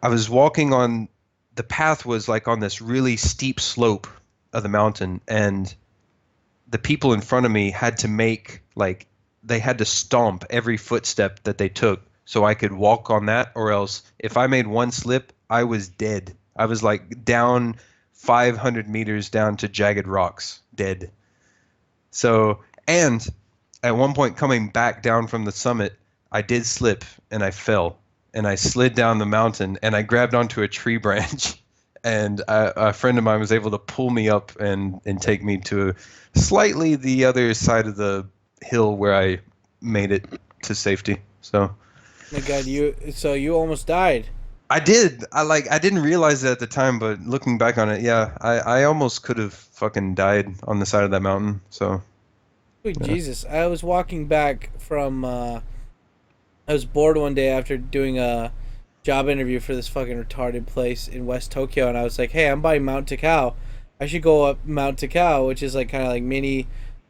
I was walking on the path was like on this really steep slope of the mountain, and the people in front of me had to make like they had to stomp every footstep that they took so I could walk on that, or else if I made one slip, I was dead. I was like down 500 meters down to jagged rocks, dead. So, and at one point coming back down from the summit, I did slip and I fell and I slid down the mountain and I grabbed onto a tree branch and a friend of mine was able to pull me up and take me to slightly the other side of the hill where I made it to safety. So My God, you almost died. I did. I didn't realize it at the time, but looking back on it, yeah, I almost could have fucking died on the side of that mountain. So Sweet Jesus. I was walking back from I was bored one day after doing a job interview for this fucking retarded place in West Tokyo, and I was like, hey, I'm by Mount Takao. I should go up Mount Takao, which is like kind of like mini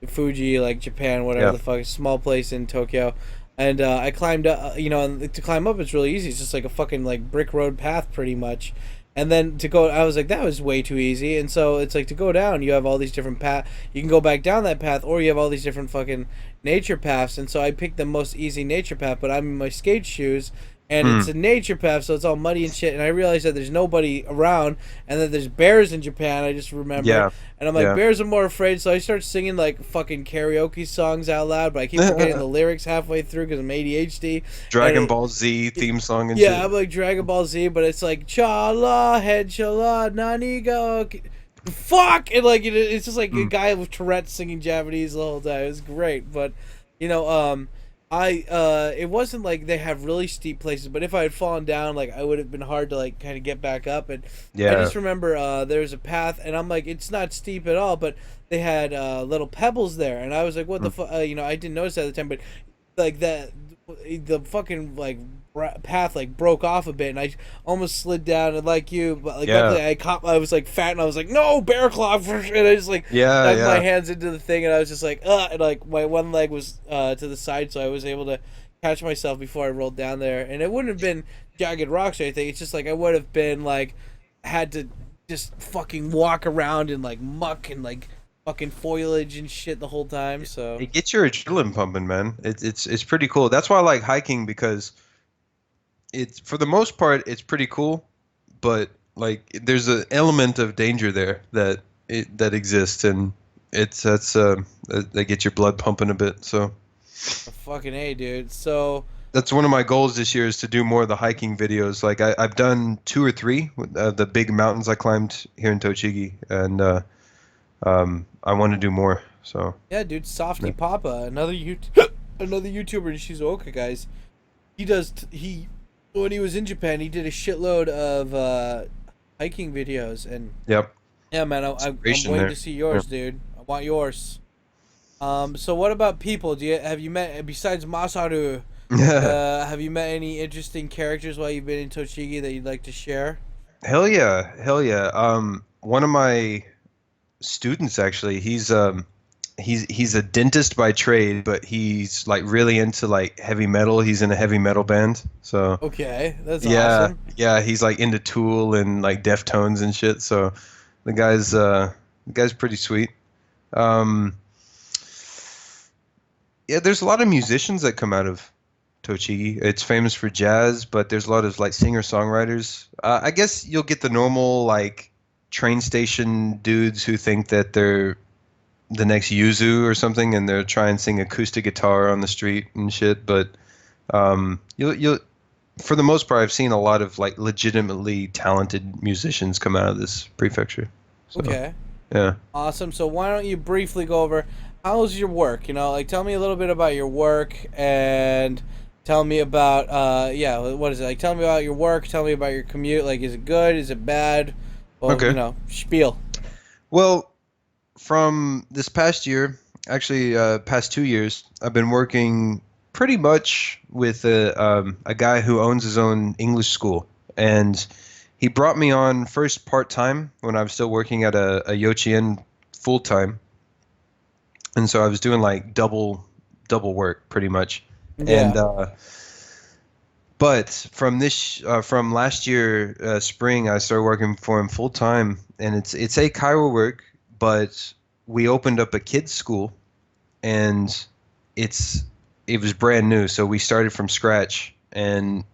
Fuji, like Japan, whatever Yeah. the fuck, small place in Tokyo. And I climbed up, and to climb up it's really easy. It's just like a fucking like brick road path pretty much. And then to go, I was like, that was way too easy. And so it's like to go down, you have all these different paths. You can go back down that path, or you have all these different fucking nature paths. And so I picked the most easy nature path, but I'm in my skate shoes, and it's a nature path, so it's all muddy and shit. And I realized that there's nobody around, and that there's bears in Japan. I just remember, Yeah. and I'm like, Yeah. bears are more afraid. So I start singing like fucking karaoke songs out loud, but I keep forgetting the lyrics halfway through because I'm ADHD. Dragon And it- Ball Z theme song and Yeah, shit. I'm like Dragon Ball Z, but it's like Chala, head Chala, Nanigo. Fuck! And like it's just like a guy with Tourette's singing Japanese the whole time. It was great, but it wasn't like they have really steep places, but if I had fallen down, like I would have been hard to like kind of get back up. And Yeah. I just remember there's a path, and I'm like, it's not steep at all, but they had little pebbles there, and I was like, what the fuck? I didn't notice that at the time, but like that, the fucking like path like broke off a bit, and I almost slid down, and like you, but like Yeah. luckily I was like fat, and I was like, no, bear claw, and I just like Yeah, dug my yeah. hands into the thing, and I was just like, and like my one leg was to the side, so I was able to catch myself before I rolled down there, and it wouldn't have been jagged rocks or anything. It's just like I would have been like had to just fucking walk around in like muck and like fucking foliage and shit the whole time. So It gets your adrenaline pumping, man. It's pretty cool. That's why I like hiking, because it's for the most part it's pretty cool, but like there's an element of danger there that exists, and that gets your blood pumping a bit. So fucking A, dude. So that's one of my goals this year, is to do more of the hiking videos. Like I've done 2 or 3 the big mountains I climbed here in Tochigi, and I want to do more. So yeah, dude, Softy Papa, another YouTuber in Shizuoka, guys. He when he was in Japan, he did a shitload of hiking videos, and yep. yeah, man, I'm Inspiration waiting there. to see yours, dude. I want yours. So what about people? Have you met, besides Masaru? Have you met any interesting characters while you've been in Tochigi that you'd like to share? Hell yeah. One of my students, actually, he's a dentist by trade, but he's like really into like heavy metal. He's in a heavy metal band. So Okay, that's yeah, awesome. yeah, he's like into Tool and like Deftones and shit. So the guy's pretty sweet. Yeah, there's a lot of musicians that come out of Tochigi. It's famous for jazz, but there's a lot of like singer-songwriters. I guess you'll get the normal like train station dudes who think that they're the next Yuzu or something, and they'll try and sing acoustic guitar on the street and shit. But you'll for the most part, I've seen a lot of like legitimately talented musicians come out of this prefecture. So, Okay. yeah. Awesome. So why don't you briefly go over how's your work? Like tell me a little bit about your work, and tell me about what is it? Like tell me about your work, tell me about your commute. Like is it good? Is it bad? Well, Okay. Spiel. Well, from this past year, actually past 2 years, I've been working pretty much with a guy who owns his own English school, and he brought me on first part-time when I was still working at a Yochien full-time, and so I was doing like double work pretty much. Yeah. And but from last year spring, I started working for him full-time, and it's a Cairo work, but we opened up a kids school, and it was brand new, so we started from scratch, and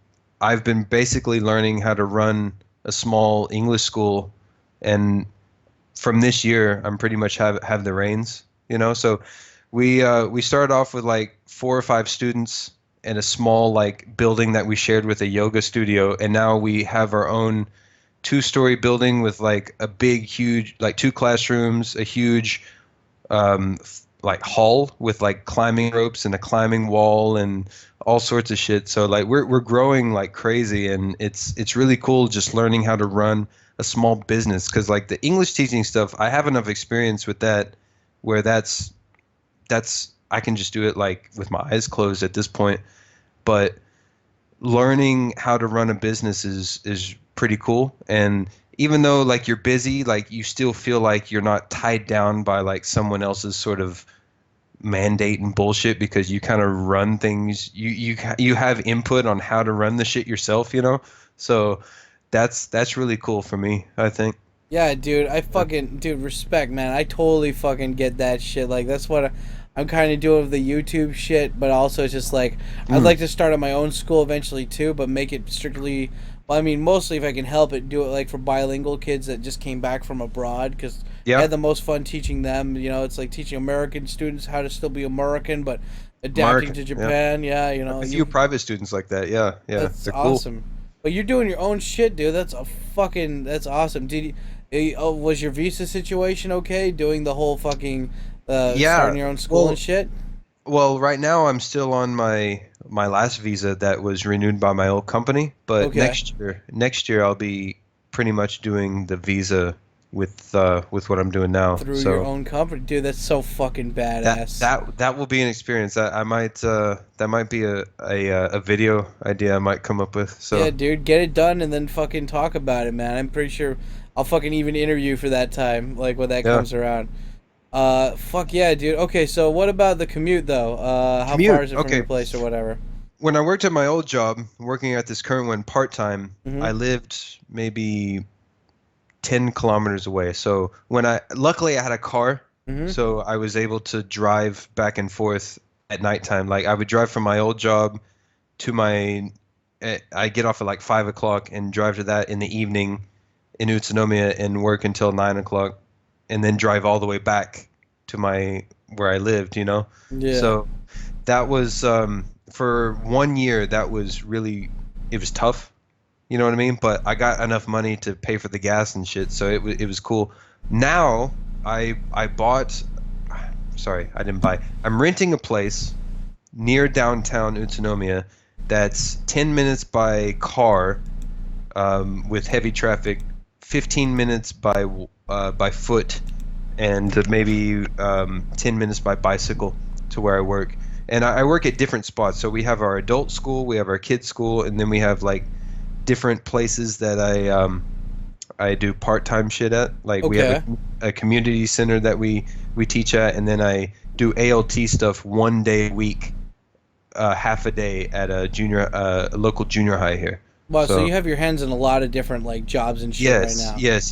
I've been basically learning how to run a small English school, and from this year I'm pretty much have the reins, so we started off with like 4 or 5 students in a small like building that we shared with a yoga studio, and now we have our own 2-story building with like a big huge like 2 classrooms, a huge like hall with like climbing ropes and a climbing wall and all sorts of shit. So like we're growing like crazy, and it's really cool just learning how to run a small business, because like the English teaching stuff, I have enough experience with that where that's I can just do it like with my eyes closed at this point. But learning how to run a business is pretty cool, and even though like you're busy, like you still feel like you're not tied down by like someone else's sort of mandate and bullshit, because you kind of run things. You have input on how to run the shit yourself, So that's really cool for me, I think. Yeah, dude, dude, respect, man. I totally fucking get that shit. Like, that's what I'm kind of doing with the YouTube shit, but also it's just like, I'd like to start at my own school eventually too, but make it strictly, well, I mean, mostly if I can help it, do it like for bilingual kids that just came back from abroad, because I had the most fun teaching them. It's like teaching American students how to still be American, but adapting to Japan. Yeah, a few private students like that. Yeah, that's they're awesome. Cool. But you're doing your own shit, dude. That's awesome. Was your visa situation okay? Doing the whole fucking starting your own school and shit. Well, right now I'm still on my last visa that was renewed by my old company, but next year I'll be pretty much doing the visa with what I'm doing now through your own company, dude. That's so fucking badass. That will be an experience. I might that might be a video idea I might come up with. So yeah, dude, get it done and then fucking talk about it, man. I'm pretty sure I'll fucking even interview for that time, like when that comes around. Fuck yeah, dude. Okay, so what about the commute though? How far is it from your place or whatever? When I worked at my old job, working at this current one part-time, I lived maybe 10 kilometers away. So luckily I had a car, so I was able to drive back and forth at nighttime. Like I would drive from my old job to I get off at like 5 o'clock and drive to that in the evening in Utsunomiya and work until 9 o'clock, and then drive all the way back to where I lived, Yeah. So that was, for 1 year, it was tough. You know what I mean? But I got enough money to pay for the gas and shit, so it was cool. Now I didn't buy. I'm renting a place near downtown Utsunomiya that's 10 minutes by car, with heavy traffic, 15 minutes by foot, and maybe 10 minutes by bicycle to where I work. And I work at different spots. So we have our adult school, we have our kids school, and then we have like different places that I do part-time shit at. Like we have a community center that we teach at, and then I do ALT stuff 1 day a week, half a day at a local junior high here. Wow, so you have your hands in a lot of different like jobs and shit right now. Yes.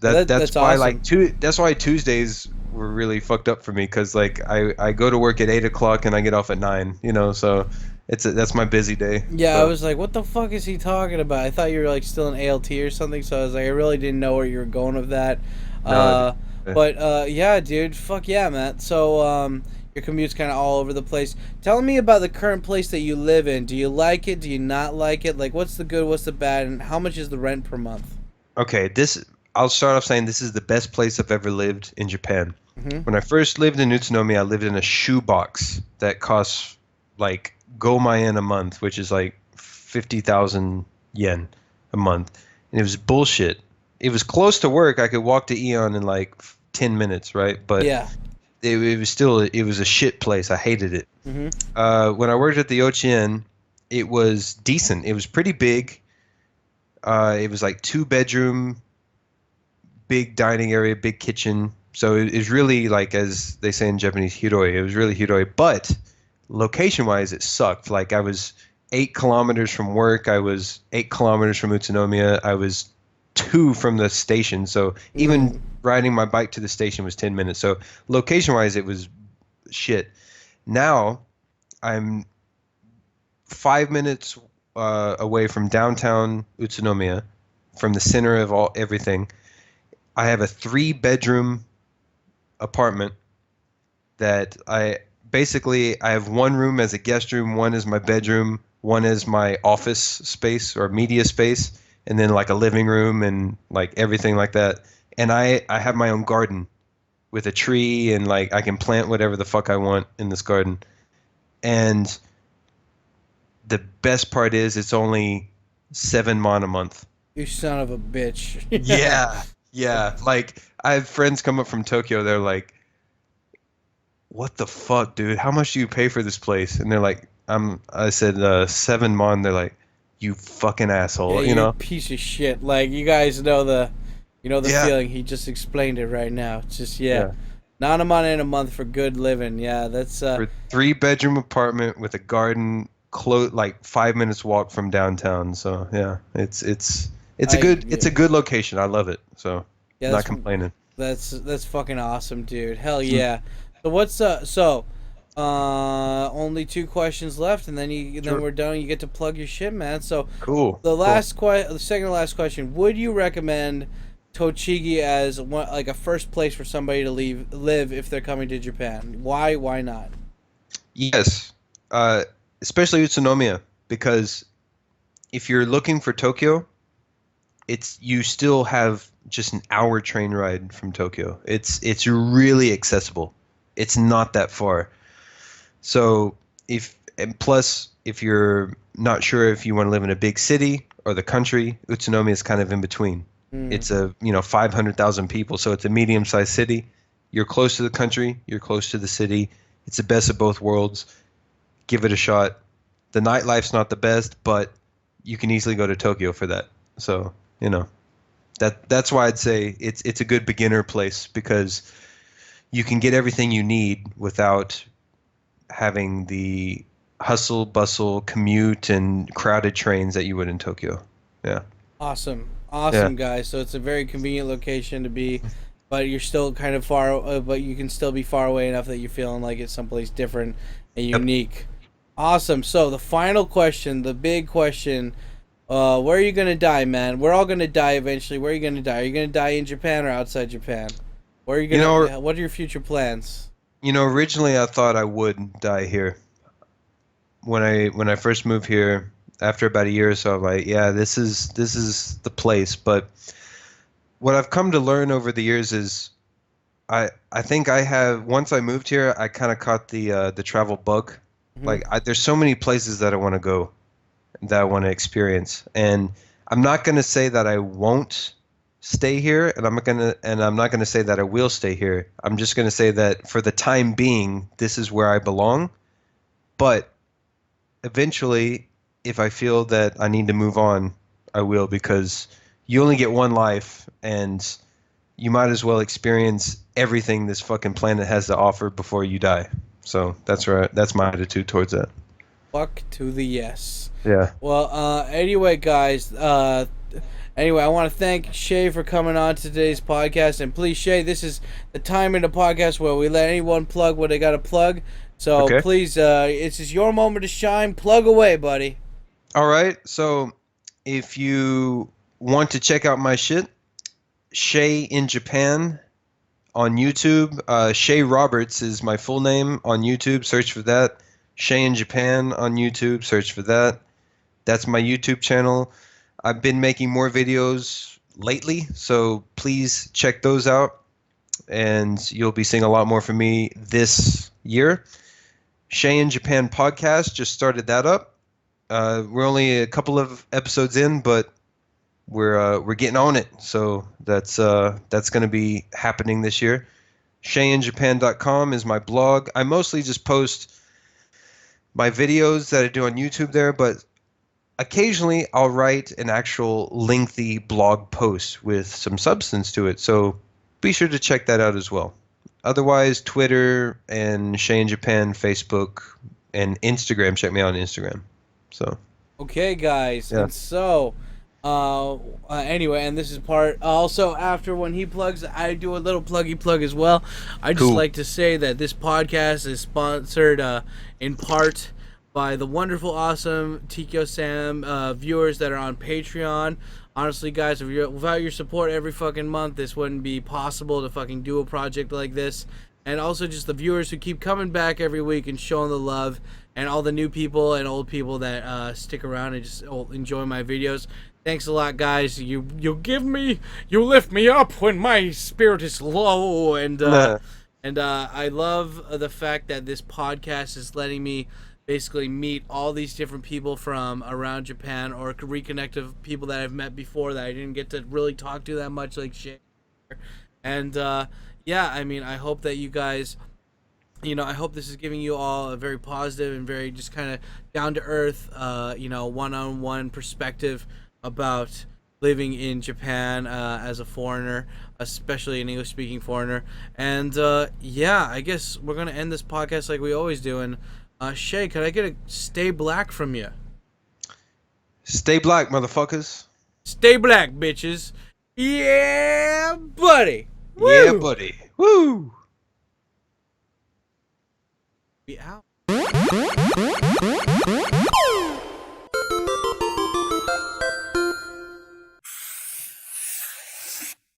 That's why awesome. That's why Tuesdays were really fucked up for me, because like I go to work at 8 o'clock and I get off at 9. So that's my busy day. Yeah, so. I was like, what the fuck is he talking about? I thought you were like still in ALT or something, so I was like, I really didn't know where you were going with that. But yeah, dude, fuck yeah, man. So your commute's kind of all over the place. Tell me about the current place that you live in. Do you like it? Do you not like it? Like, what's the good, what's the bad, and how much is the rent per month? Okay, I'll start off saying this is the best place I've ever lived in Japan. When I first lived in Utsunomiya, I lived in a shoebox that costs like gomayen a month, which is like 50,000 yen a month. And it was bullshit. It was close to work. I could walk to Eon in like 10 minutes, right? But it was a shit place. I hated it. When I worked at the Ochien, it was decent. It was pretty big. It was like 2-bedroom, big dining area, big kitchen. So it was really like, as they say in Japanese, hiroi. It was really hiroi. But location-wise, it sucked. Like I was 8 kilometers from work. I was 8 kilometers from Utsunomiya. I was 2 from the station. So even riding my bike to the station was 10 minutes. So location-wise, it was shit. Now I'm 5 minutes away from downtown Utsunomiya, from the center of everything. I have a 3-bedroom apartment that I have one room as a guest room, one as my bedroom, one as my office space or media space, and then like a living room and like everything like that. And I have my own garden with a tree, and like I can plant whatever the fuck I want in this garden. And the best part is it's only 7 mon a month. You son of a bitch. Yeah. Like I have friends come up from Tokyo. They're like, "What the fuck, dude? How much do you pay for this place?" And they're like, I said 7 mon. They're like, "You fucking asshole," Yeah, you know? Piece of shit. Like you guys know the Yeah. feeling. He just explained it right now. It's just not a month in a month for good living. Yeah, that's For a 3-bedroom apartment with a garden, like 5 minutes walk from downtown. So yeah, it's a good location. I love it. So Yeah, not complaining. That's fucking awesome, dude. Hell yeah. So what's only 2 questions left, and then then we're done. You get to plug your shit, man. So Cool. the second to last question: would you recommend Tochigi as like a first place for somebody to live if they're coming to Japan? Why? Why not? Yes, especially Utsunomiya, because if you're looking for Tokyo, you still have just an hour train ride from Tokyo. It's really accessible. It's not that far. So plus if you're not sure if you want to live in a big city or the country, Utsunomiya is kind of in between. It's 500,000 people, so it's a medium-sized city. You're close to the country, you're close to the city. It's the best of both worlds. Give it a shot. The nightlife's not the best, but you can easily go to Tokyo for that. So, that's why I'd say it's a good beginner place, because you can get everything you need without having the hustle, bustle, commute, and crowded trains that you would in Tokyo. Yeah. Awesome, guys. So it's a very convenient location to be, but you're still kind of far. But you can still be far away enough that you're feeling like it's someplace different and unique. Awesome. So the final question, the big question: where are you gonna die, man? We're all gonna die eventually. Where are you gonna die? Are you gonna die in Japan or outside Japan? Where are you gonna? What are your future plans? Originally I thought I would die here. When I first moved here, after about a year or so, I'm like, yeah, this is the place. But what I've come to learn over the years is, I think once I moved here, I kind of caught the travel bug. Like there's so many places that I want to go, that I want to experience, and I'm not going to say that I won't stay here, and I'm not going to say that I will stay here. I'm just going to say that for the time being, this is where I belong. But eventually, if I feel that I need to move on, I will, because you only get one life, and you might as well experience everything this fucking planet has to offer before you die. So that's my attitude towards that. Fuck to the yes. Yeah. Well, anyway, guys, anyway, I want to thank Shea for coming on today's podcast. And please, Shea, this is the time in the podcast where we let anyone plug what they got to plug. So please, this is your moment to shine. Plug away, buddy. All right. So if you want to check out my shit, Shea in Japan on YouTube. Shea Roberts is my full name on YouTube. Search for that. Shea in Japan on YouTube. Search for that. That's my YouTube channel. I've been making more videos lately, so please check those out, and you'll be seeing a lot more from me this year. Shea in Japan podcast, just started that up. We're only a couple of episodes in, but we're getting on it. So that's going to be happening this year. SheaInJapan.com is my blog. I mostly just post my videos that I do on YouTube there, but occasionally I'll write an actual lengthy blog post with some substance to it. So be sure to check that out as well. Otherwise, Twitter and Shea in Japan, Facebook, and Instagram. Check me out on Instagram. So. Okay, guys. Yeah. And so, anyway, and this is part. Also, after when he plugs, I do a little pluggy plug as well. I just Cool. like to say that this podcast is sponsored in part by the wonderful, awesome TkyoSam viewers that are on Patreon. Honestly, guys, without your support every fucking month, this wouldn't be possible to fucking do a project like this. And also just the viewers who keep coming back every week and showing the love, and all the new people and old people that stick around and just enjoy my videos. Thanks a lot, guys. You lift me up when my spirit is low, and I love the fact that this podcast is letting me basically meet all these different people from around Japan, or reconnect with people that I've met before that I didn't get to really talk to that much, like Shea. And yeah, I mean, I hope that you guys, I hope this is giving you all a very positive and very just kind of down to earth, one-on-one perspective about living in Japan as a foreigner, especially an English-speaking foreigner. And yeah, I guess we're gonna end this podcast like we always do. And Shea, could I get a stay black from you? Stay black, motherfuckers. Stay black, bitches. Yeah, buddy. Woo! Yeah, buddy. Woo! Be out.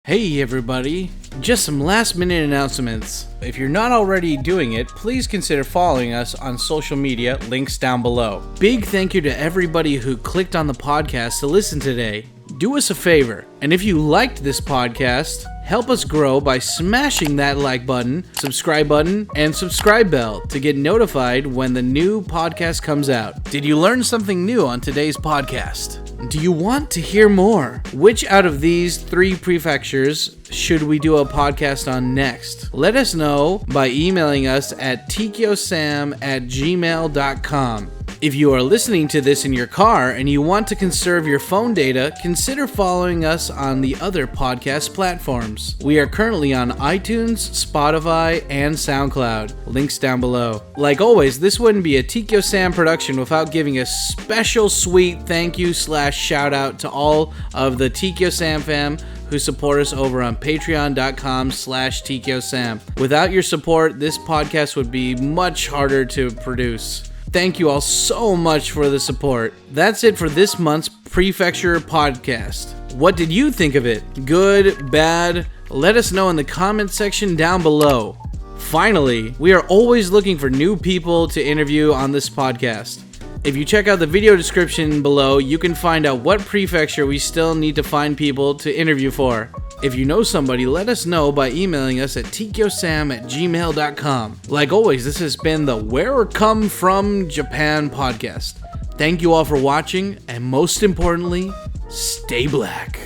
Hey everybody, just some last minute announcements. If you're not already doing it, please consider following us on social media, links down below. Big thank you to everybody who clicked on the podcast to listen today. Do us a favor, and if you liked this podcast, help us grow by smashing that like button, subscribe button, and subscribe bell to get notified when the new podcast comes out. Did you learn something new on today's podcast? Do you want to hear more? Which out of these 3 prefectures should we do a podcast on next? Let us know by emailing us at TkyoSam@gmail.com. If you are listening to this in your car and you want to conserve your phone data, consider following us on the other podcast platforms. We are currently on iTunes, Spotify, and SoundCloud. Links down below. Like always, this wouldn't be a TkyoSam production without giving a special sweet thank you / shout out to all of the TkyoSam fam who support us over on patreon.com/TkyoSam. Without your support, this podcast would be much harder to produce. Thank you all so much for the support. That's it for this month's Prefecture podcast. What did you think of it? Good, bad? Let us know in the comment section down below. Finally, we are always looking for new people to interview on this podcast. If you check out the video description below, you can find out what prefecture we still need to find people to interview for. If you know somebody, let us know by emailing us at TkyoSam@gmail.com. Like always, this has been the Where Come From Japan podcast. Thank you all for watching, and most importantly, stay black.